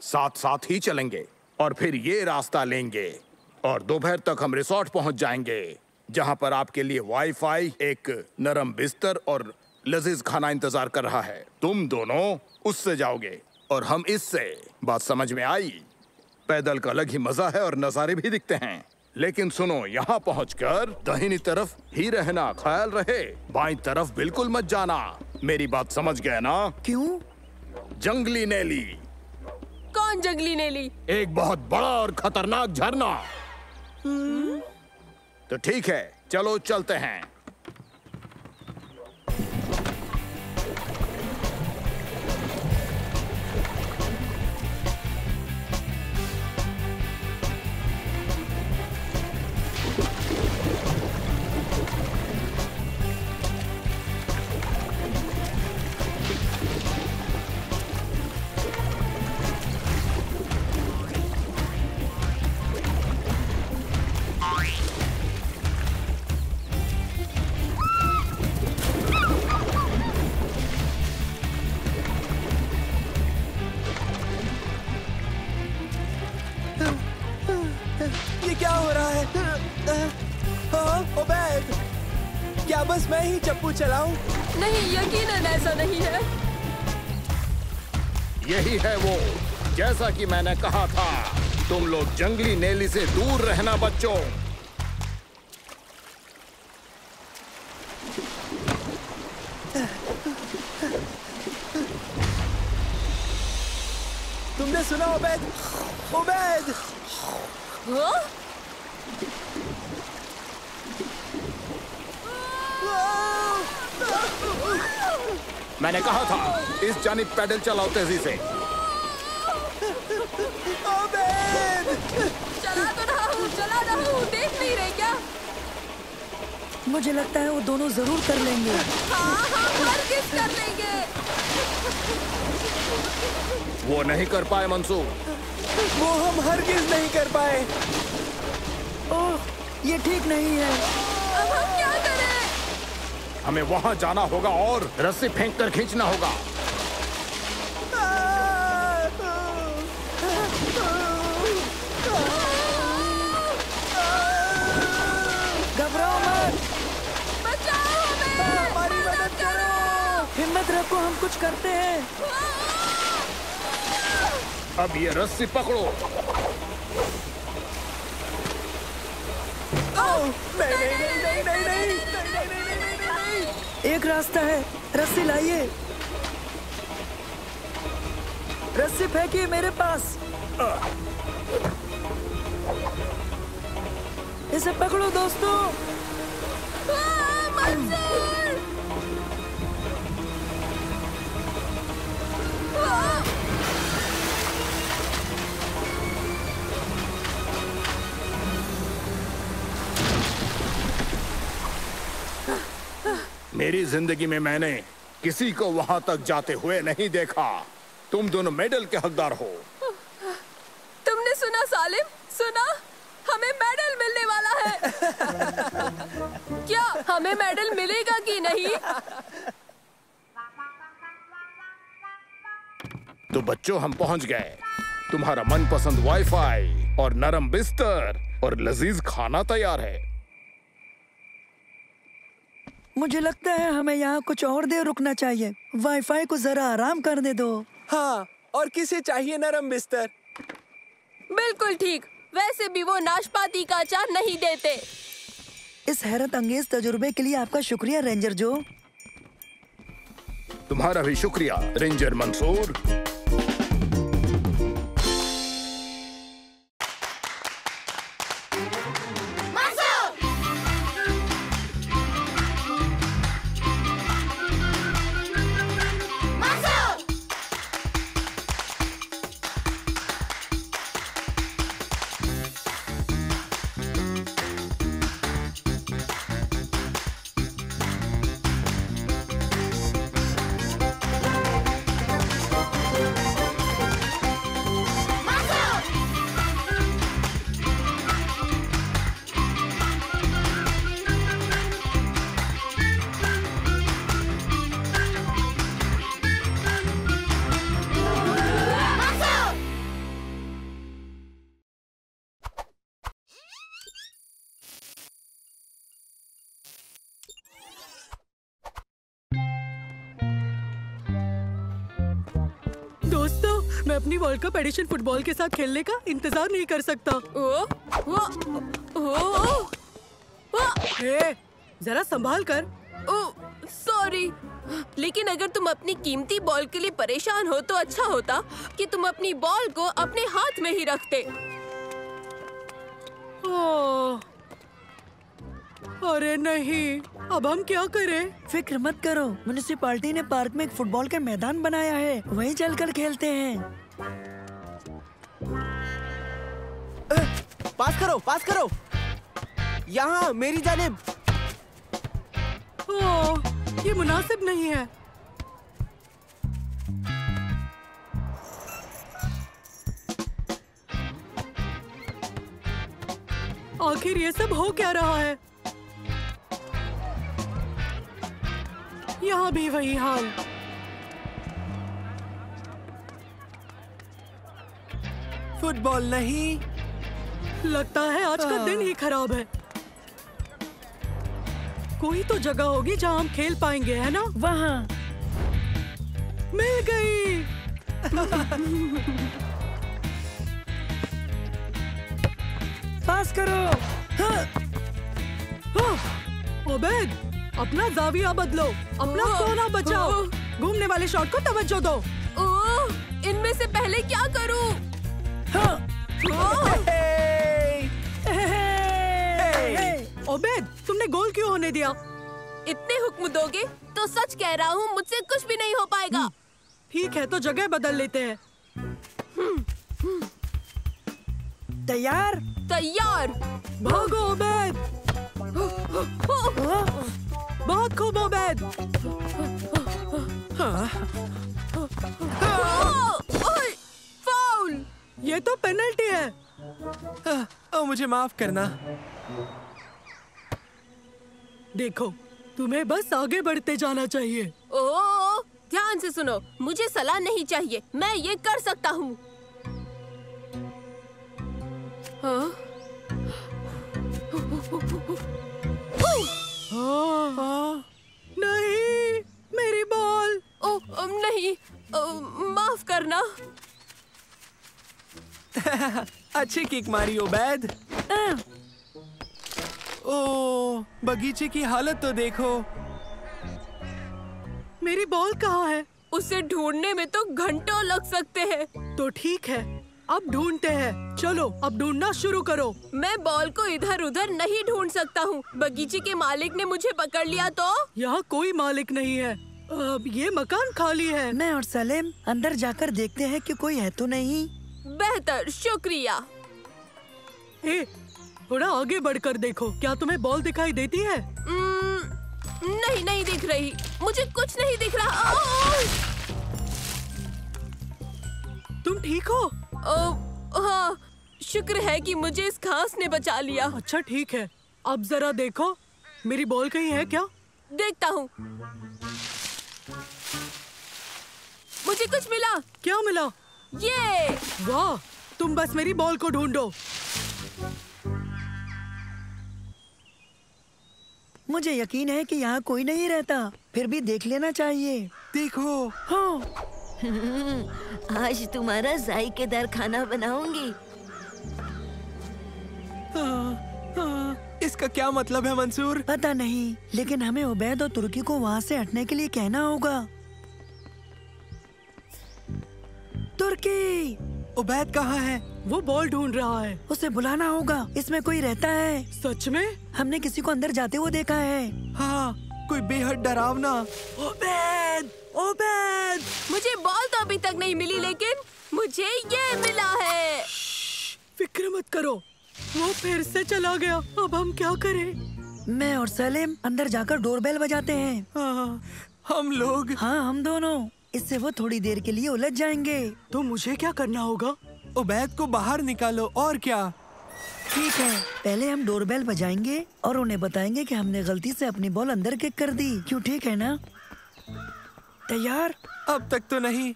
साथ साथ ही चलेंगे और फिर ये रास्ता लेंगे और दोपहर तक हम रिसोर्ट पहुंच जाएंगे, जहां पर आपके लिए वाईफाई, एक नरम बिस्तर और लजीज खाना इंतजार कर रहा है। तुम दोनों उससे जाओगे और हम इससे। बात समझ में आई? पैदल का अलग ही मजा है और नजारे भी दिखते हैं। लेकिन सुनो, यहाँ पहुंचकर दाहिनी तरफ ही रहना, ख्याल रहे बाईं तरफ बिल्कुल मत जाना। मेरी बात समझ गए ना? क्यों? जंगली नेली। कौन जंगली नेली? एक बहुत बड़ा और खतरनाक झरना। तो ठीक है, चलो चलते हैं। ये क्या हो रहा है? ओबेद, क्या बस मैं ही चप्पू चलाऊं? नहीं, यकीनन ऐसा नहीं है। यही है वो, जैसा कि मैंने कहा था। तुम लोग जंगली नेली से दूर रहना बच्चों। तुमने सुना ओबेद? ओबेद! मैंने कहा था इस जानिब पैडल चलाओ तेजी से। चला रहा हूँ, देख नहीं रहे क्या? मुझे लगता है वो दोनों जरूर कर लेंगे। हाँ, हरगिज़ कर लेंगे। वो नहीं कर पाए मंसूर। वो हम हरगिज़ नहीं कर पाए। ओह, ये ठीक नहीं है। अब हम क्या करें? हमें वहां जाना होगा और रस्सी फेंक कर खींचना होगा। घबराओ मत। बचाओ हमें। हमारी मदद करो। हिम्मत रखो, हम कुछ करते हैं। अब ये रस्सी पकड़ो। नहीं। एक रास्ता है, रस्सी लाइए। रस्सी फेंकिए मेरे पास। इसे पकड़ो दोस्तों। मेरी जिंदगी में मैंने किसी को वहां तक जाते हुए नहीं देखा। तुम दोनों मेडल के हकदार हो। तुमने सुना सालिम? सुना? हमें मेडल मिलने वाला है। क्या हमें मेडल मिलेगा कि नहीं? तो बच्चों, हम पहुंच गए। तुम्हारा मनपसंद वाईफाई और नरम बिस्तर और लजीज खाना तैयार है। मुझे लगता है हमें यहाँ कुछ और देर रुकना चाहिए। वाईफाई को जरा आराम करने दो। हाँ, और किसे चाहिए नरम बिस्तर? बिल्कुल ठीक। वैसे भी वो नाशपाती का अचार नहीं देते। इस हैरत अंगेज तजुर्बे के लिए आपका शुक्रिया रेंजर जो। तुम्हारा भी शुक्रिया रेंजर मंसूर। मैं अपनी वर्ल्ड कप एडिशन फुटबॉल के साथ खेलने का इंतजार नहीं कर सकता। जरा संभाल कर। सॉरी, लेकिन अगर तुम अपनी कीमती बॉल के लिए परेशान हो तो अच्छा होता कि तुम अपनी बॉल को अपने हाथ में ही रखते। अरे नहीं, अब हम क्या करें? फिक्र मत करो, म्युनिसिपैलिटी ने पार्क में एक फुटबॉल का मैदान बनाया है, वहीं चलकर खेलते हैं। पास करो, पास करो। यहाँ मेरी जानिब। ये मुनासिब नहीं है। आखिर ये सब हो क्या रहा है? यहाँ भी वही हाल। फुटबॉल नहीं। लगता है आज का दिन ही खराब है। कोई तो जगह होगी जहाँ हम खेल पाएंगे, है ना? वहाँ मिल गई। पास करो। ओबेद, अपना जाविया बदलो, अपना कोना बचाओ। घूमने वाले शॉट को तवज्जो दो। इनमें से पहले क्या करूं? ओबेद, तुमने गोल क्यों होने दिया? इतने हुक्म दोगे तो सच कह रहा हूँ, मुझसे कुछ भी नहीं हो पाएगा। ठीक है, तो जगह बदल लेते हैं। तैयार? तैयार। भागो ओबेद। बहुत खूब ओबेद। फाउल। ये तो पेनल्टी है। मुझे माफ करना। देखो, तुम्हें बस आगे बढ़ते जाना चाहिए। ओह, ध्यान से सुनो, मुझे सलाह नहीं चाहिए, मैं ये कर सकता हूँ। नहीं, मेरी बॉल। नहीं, माफ करना। अच्छी किक मारी ओबैद। ओह, बगीचे की हालत तो देखो। मेरी बॉल कहाँ है? उसे ढूंढने में तो घंटों लग सकते हैं। तो ठीक है, अब ढूंढते हैं। चलो, अब ढूंढना शुरू करो। मैं बॉल को इधर उधर नहीं ढूंढ सकता हूँ। बगीचे के मालिक ने मुझे पकड़ लिया तो? यहाँ कोई मालिक नहीं है। अब ये मकान खाली है। मैं और सलेम अंदर जाकर देखते हैं कि कोई है तो नहीं। बेहतर, शुक्रिया। थोड़ा आगे बढ़कर देखो, क्या तुम्हें बॉल दिखाई देती है? नहीं, नहीं दिख रही। मुझे कुछ नहीं दिख रहा। तुम ठीक हो? हाँ, शुक्र है कि मुझे इस घास ने बचा लिया। अच्छा ठीक है, अब जरा देखो, मेरी बॉल कहीं है क्या? देखता हूँ। मुझे कुछ मिला। क्या मिला? ये। वाह, तुम बस मेरी बॉल को ढूंढो। मुझे यकीन है कि यहाँ कोई नहीं रहता, फिर भी देख लेना चाहिए। देखो। हाँ। आज तुम्हारा जायकेदार खाना बनाऊंगी। इसका क्या मतलब है मंसूर? पता नहीं, लेकिन हमें उबैद और तुर्की को वहाँ से हटने के लिए कहना होगा। तुर्की! उबैद कहाँ है? वो बॉल ढूंढ रहा है। उसे बुलाना होगा, इसमें कोई रहता है। सच में? हमने किसी को अंदर जाते हुए देखा है। हाँ, कोई बेहद डरावना। उबैद! उबैद! मुझे बॉल तो अभी तक नहीं मिली, लेकिन मुझे ये मिला है। फिक्र मत करो, वो फिर से चला गया। अब हम क्या करें? मैं और सलीम अंदर जाकर डोरबेल बजाते हैं। हम लोग? हाँ, हम दोनों। इससे वो थोड़ी देर के लिए उलझ जाएंगे। तो मुझे क्या करना होगा? उबैद को बाहर निकालो, और क्या? ठीक है, पहले हम डोरबेल बजाएंगे और उन्हें बताएंगे कि हमने गलती से अपनी बॉल अंदर किक कर दी। क्यों, ठीक है ना? तैयार? अब तक तो नहीं।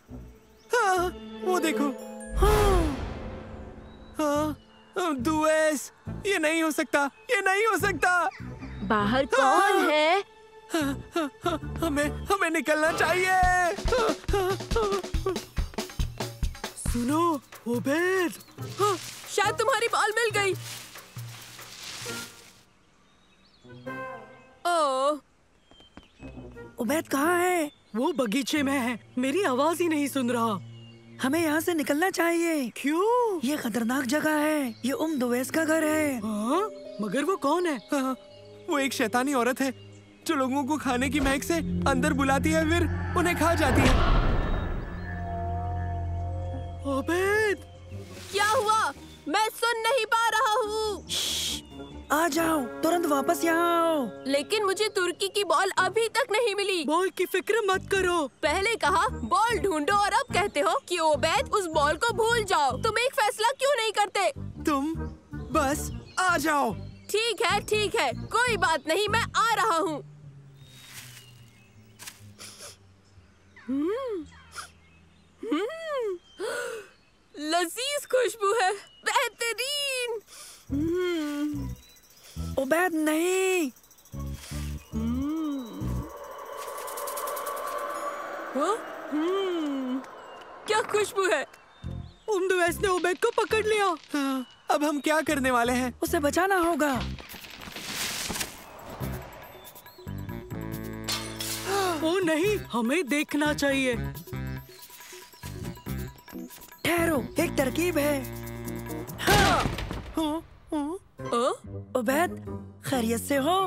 हाँ, वो देखो। हाँ, दुएस, ये नहीं हो सकता, ये नहीं हो सकता। बाहर कौन है? हमें निकलना चाहिए। सुनो उबैद, हाँ, शायद तुम्हारी बॉल मिल गई। ओह, उबैद कहाँ है? वो बगीचे में है, मेरी आवाज ही नहीं सुन रहा। हमें यहाँ से निकलना चाहिए। क्यों? ये खतरनाक जगह है, ये दुवैस का घर है। हाँ? मगर वो कौन है? हाँ, वो एक शैतानी औरत है जो लोगों को खाने की महक से अंदर बुलाती है, फिर उन्हें खा जाती है। उबैद, क्या हुआ? मैं सुन नहीं पा रहा हूँ। आ जाओ, तुरंत वापस यहाँ आओ। लेकिन मुझे तुर्की की बॉल अभी तक नहीं मिली। बॉल की फिक्र मत करो। पहले कहा बॉल ढूंढो और अब कहते हो कि उबैद उस बॉल को भूल जाओ। तुम एक फैसला क्यों नहीं करते? तुम बस आ जाओ। ठीक है, कोई बात नहीं, मैं आ रहा हूँ। लजीज खुशबू है, बेहतरीन। उबैद नहीं। क्या खुशबू है? दुवैस ने उबैद को पकड़ लिया। हाँ, अब हम क्या करने वाले हैं? उसे बचाना होगा। ओ नहीं, हमें देखना चाहिए। ठहरो, एक तरकीब है। हाँ। उबैद, खैरियत से हो?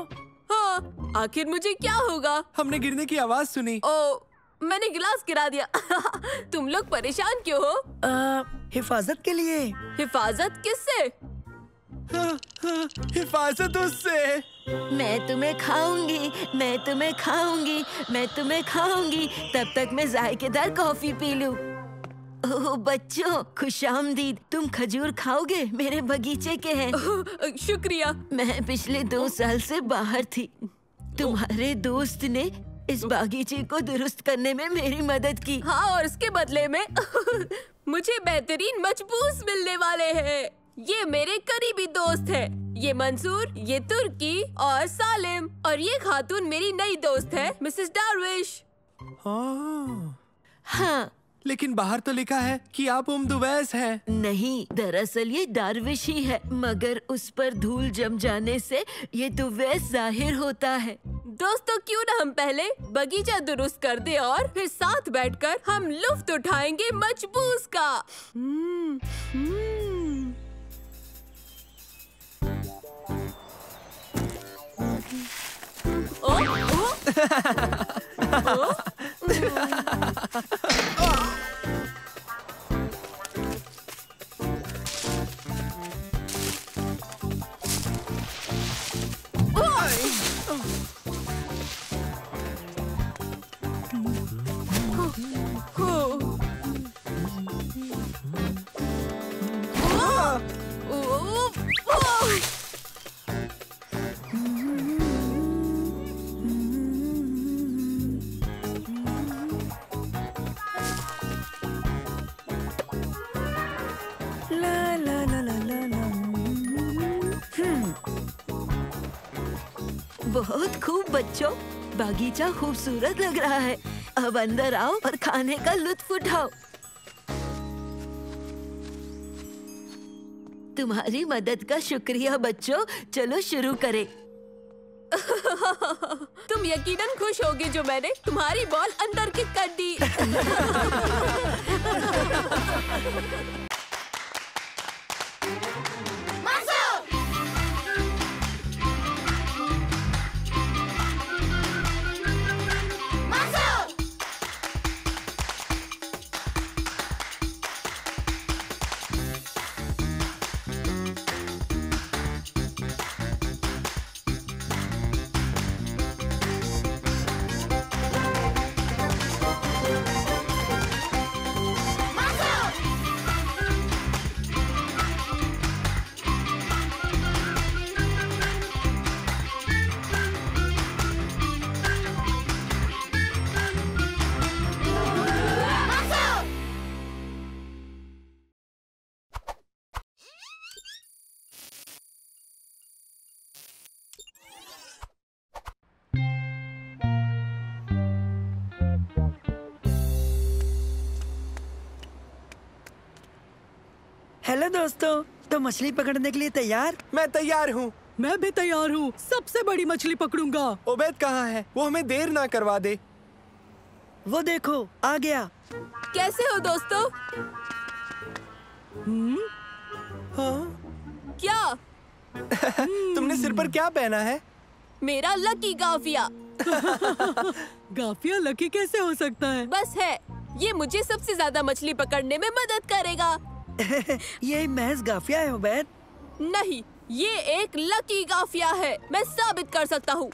हाँ, आखिर मुझे क्या होगा? हमने गिरने की आवाज सुनी। ओ, मैंने गिलास गिरा दिया। तुम लोग परेशान क्यों हो? हिफाजत के लिए। हिफाजत किससे? हिफाजत उससे। मैं तुम्हें खाऊंगी, मैं तुम्हें खाऊंगी, मैं तुम्हें खाऊंगी, तब तक मैं जायकेदार कॉफी पी लूं। ओह बच्चों, खुशामदीद। तुम खजूर खाओगे? मेरे बगीचे के हैं। शुक्रिया। मैं पिछले 2 साल से बाहर थी। तुम्हारे दोस्त ने इस बागीचे को दुरुस्त करने में मेरी मदद की। हाँ, और उसके बदले में मुझे बेहतरीन मजबूस मिलने वाले हैं। ये मेरे करीबी दोस्त हैं। ये मंसूर, ये तुर्की और सालिम, और ये खातून मेरी नई दोस्त है, मिसेस डार्विश। हाँ, लेकिन बाहर तो लिखा है कि आप दुवैस हैं। नहीं, दरअसल ये डार्विश ही है, मगर उस पर धूल जम जाने से ये दुवैस जाहिर होता है। दोस्तों, क्यों ना हम पहले बगीचा दुरुस्त कर दे और फिर साथ बैठकर हम लुफ्त उठाएंगे मजबूस का। बहुत खूब बच्चों, बागीचा खूबसूरत लग रहा है। अब अंदर आओ और खाने का लुत्फ उठाओ। तुम्हारी मदद का शुक्रिया बच्चों। चलो शुरू करें। तुम यकीनन खुश होगे जो मैंने तुम्हारी बॉल अंदर किक कर दी। हेलो दोस्तों, तो मछली पकड़ने के लिए तैयार? मैं तैयार हूँ। मैं भी तैयार हूँ। सबसे बड़ी मछली पकड़ूंगा। ओबेद कहाँ है? वो हमें देर ना करवा दे। वो देखो, आ गया। कैसे हो दोस्तों? हाँ? क्या? तुमने सिर पर क्या पहना है? मेरा लकी गाफिया। गाफिया लकी कैसे हो सकता है? बस है, ये मुझे सबसे ज्यादा मछली पकड़ने में मदद करेगा। ये महज गाफिया है उबैद। नहीं, ये एक लकी गाफिया है। मैं साबित कर सकता हूँ।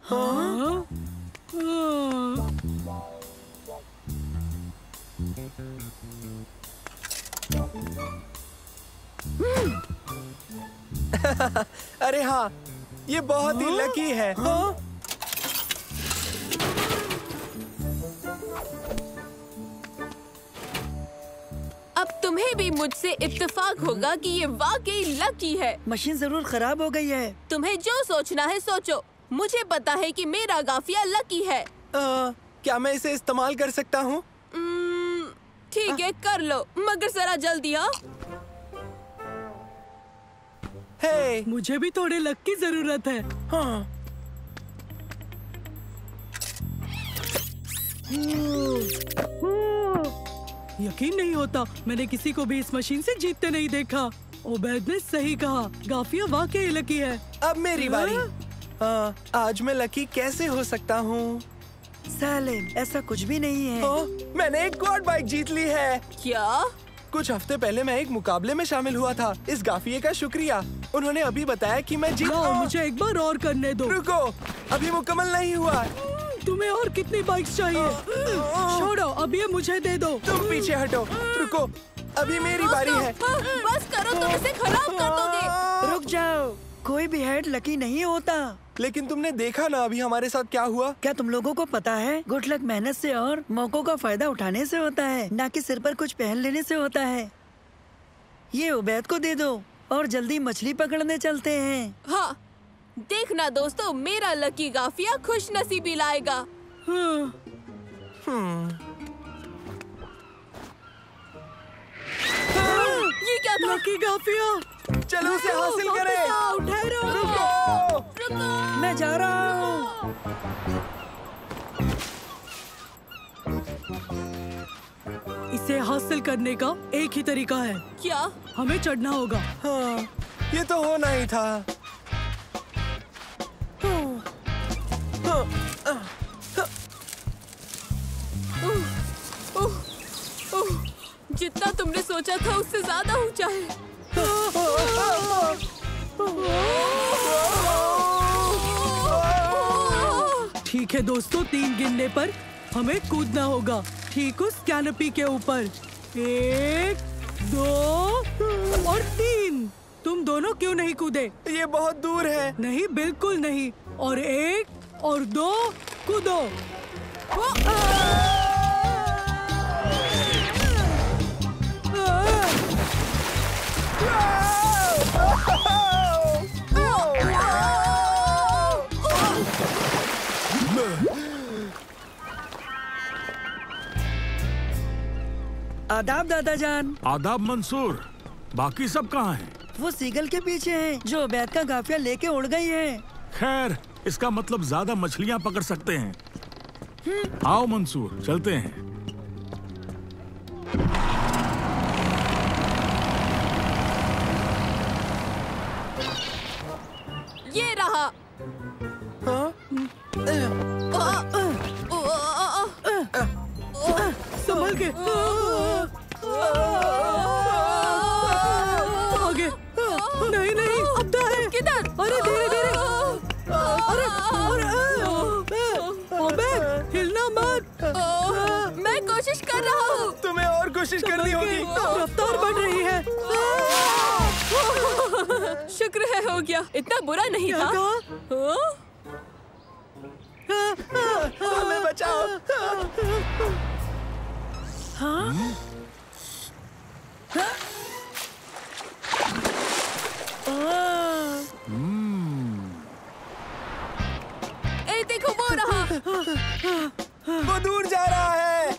हाँ? अरे हाँ, ये बहुत ही लकी है। हाँ? अब तुम्हें भी मुझसे इत्तेफाक होगा कि ये वाकई लकी है। मशीन जरूर खराब हो गई है। तुम्हें जो सोचना है सोचो। मुझे पता है कि मेरा गाफिया लकी है। क्या मैं इसे इस्तेमाल कर सकता हूँ? ठीक है, कर लो, मगर जरा जल्दी। हाँ? हे, मुझे भी थोड़े लक की जरूरत है। हाँ। यकीन नहीं होता, मैंने किसी को भी इस मशीन से जीतते नहीं देखा। ओबैद ने सही कहा, गाफिया वाकई लकी है। अब मेरी बारी। आज मैं लकी कैसे हो सकता हूँ? सालिम, ऐसा कुछ भी नहीं है। मैंने एक क्वाड बाइक जीत ली है। क्या? कुछ हफ्ते पहले मैं एक मुकाबले में शामिल हुआ था। इस गाफिये का शुक्रिया। उन्होंने अभी बताया कि मैं जीत। मुझे एक बार और करने दो। रुको, अभी मुकम्मल नहीं हुआ। तुम्हें और कितनी बाइक्स चाहिए? छोड़ो, अब ये मुझे दे दो। तुम पीछे हटो। रुको, अभी मेरी बारी है। बस करो, तुम इसे खराब कर दोगे। रुक जाओ, कोई भी हेड लकी नहीं होता। लेकिन तुमने देखा ना अभी हमारे साथ क्या हुआ? क्या तुम लोगों को पता है, गुड लक मेहनत से और मौकों का फायदा उठाने से होता है, ना कि सिर पर कुछ पहन लेने से होता है। ये उबैद को दे दो और जल्दी मछली पकड़ने चलते हैं। हाँ, देखना दोस्तों, मेरा लकी गाफिया खुश नसीबी लाएगा। ये क्या था? लकी गाफिया। चलो उसे हासिल करें। रुको। मैं जा रहा हूँ। इसे हासिल करने का एक ही तरीका है। क्या? हमें चढ़ना होगा। हाँ, ये तो होना ही था। जितना तुमने सोचा था उससे ज्यादा ऊंचा है। ठीक है दोस्तों, 3 गिनने पर हमें कूदना होगा, ठीक उस कैनोपी के ऊपर। 1, 2 और 3। तुम दोनों क्यों नहीं कूदे? ये बहुत दूर है। नहीं, बिल्कुल नहीं। और 1 और 2 कूदो। आदाब दादाजान। आदाब मंसूर। बाकी सब कहाँ हैं? वो सीगल के पीछे हैं, जो उबैद का गाफिया लेके उड़ गई है। खैर, इसका मतलब ज्यादा मछलियाँ पकड़ सकते हैं। आओ मंसूर, चलते हैं। ये रहा। संभल के। आगे। नहीं नहीं, अब तो है। किधर? अरे धीरे धीरे। अबे हिलना मत। मैं कोशिश कर रहा हूँ। तुम्हें और कोशिश करनी होगी। रफ्तार बढ़ रही है। शुक्र है हो गया, इतना बुरा नहीं था। हमें बचाओ। हाँ? ए देखो, वो रहा। वो दूर जा रहा है।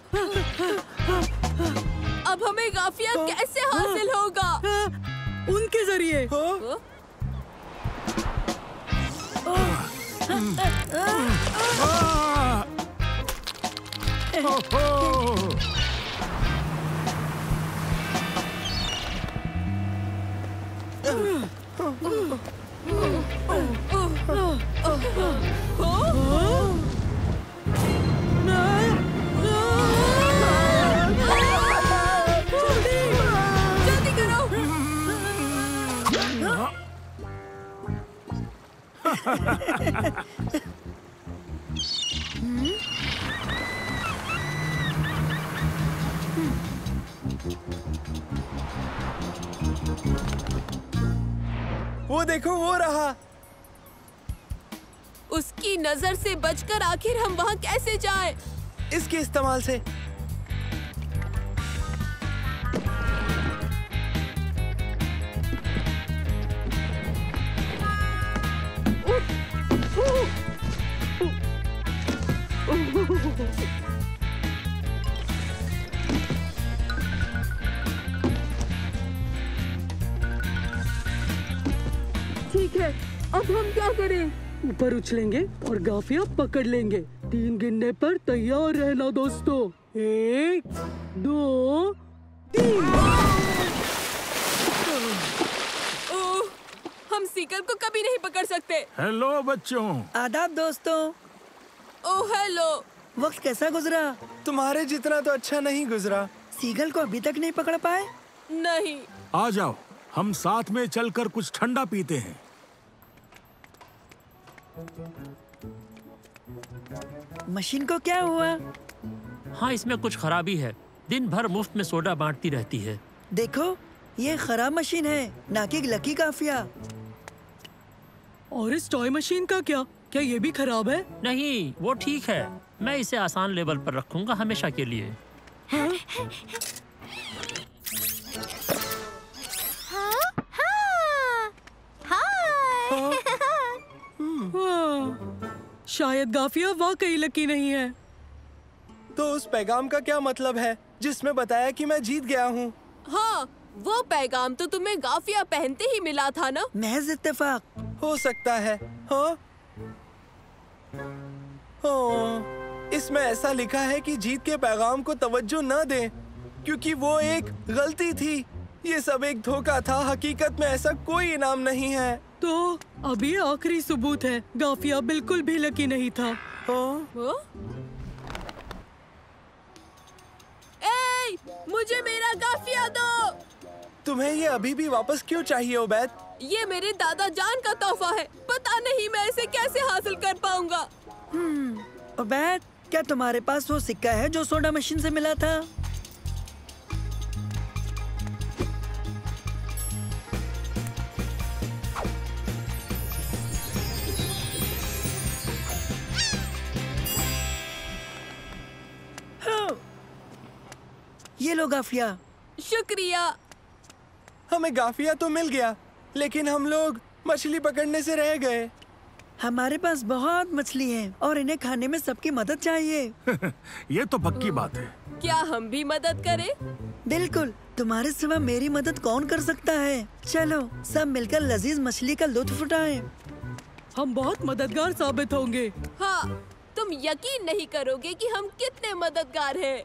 अब हमें गाफिया कैसे हासिल होगा? उनके जरिए। जल्दी करो। वो देखो, वो रहा। उसकी नजर से बचकर आखिर हम वहाँ कैसे जाएं? इसके इस्तेमाल से। ठीक है, अब हम क्या करें? ऊपर उछलेंगे और गाफिया पकड़ लेंगे। 3 गिनने पर तैयार रहना दोस्तों। 1, 2, 3। ओह, हम सीकल को कभी नहीं पकड़ सकते। हेलो बच्चों। आदाब दोस्तों। Oh hello. वक्त कैसा गुजरा? तुम्हारे जितना तो अच्छा नहीं गुजरा। सीगल को अभी तक नहीं पकड़ पाए? नहीं। आ जाओ, हम साथ में चलकर कुछ ठंडा पीते हैं। मशीन को क्या हुआ? हाँ, इसमें कुछ खराबी है। दिन भर मुफ्त में सोडा बांटती रहती है। देखो, ये खराब मशीन है, ना कि लकी काफिया। और इस टॉय मशीन का क्या? क्या ये भी खराब है? नहीं, वो ठीक है। मैं इसे आसान लेवल पर रखूंगा हमेशा के लिए। हाँ? शायद गाफिया वाकई लकी नहीं है। तो उस पैगाम का क्या मतलब है जिसमें बताया कि मैं जीत गया हूँ? हाँ, वो पैगाम तो तुम्हें गाफिया पहनते ही मिला था ना? महज इत्तेफाक हो सकता है। हाँ? इसमें ऐसा लिखा है कि जीत के पैगाम को तवज्जो न दें, क्योंकि वो एक गलती थी। ये सब एक धोखा था। हकीकत में ऐसा कोई इनाम नहीं है। तो अभी आखिरी सबूत है, गाफिया बिल्कुल भी लकी नहीं था। ए, मुझे मेरा गाफिया दो। तुम्हें ये अभी भी वापस क्यों चाहिए उबैद? ये मेरे दादा जान का तोहफा है। पता नहीं मैं इसे कैसे हासिल कर पाऊंगा। उबैद, क्या तुम्हारे पास वो सिक्का है जो सोडा मशीन से मिला था? ये लो गाफिया। शुक्रिया। हमें गाफिया तो मिल गया, लेकिन हम लोग मछली पकड़ने से रह गए। हमारे पास बहुत मछली है और इन्हें खाने में सबकी मदद चाहिए। ये तो पक्की बात है। क्या हम भी मदद करें? बिल्कुल, तुम्हारे सिवा मेरी मदद कौन कर सकता है। चलो सब मिलकर लजीज मछली का लुत्फ उठाएं। हम बहुत मददगार साबित होंगे। हाँ, तुम यकीन नहीं करोगे कि हम कितने मददगार हैं।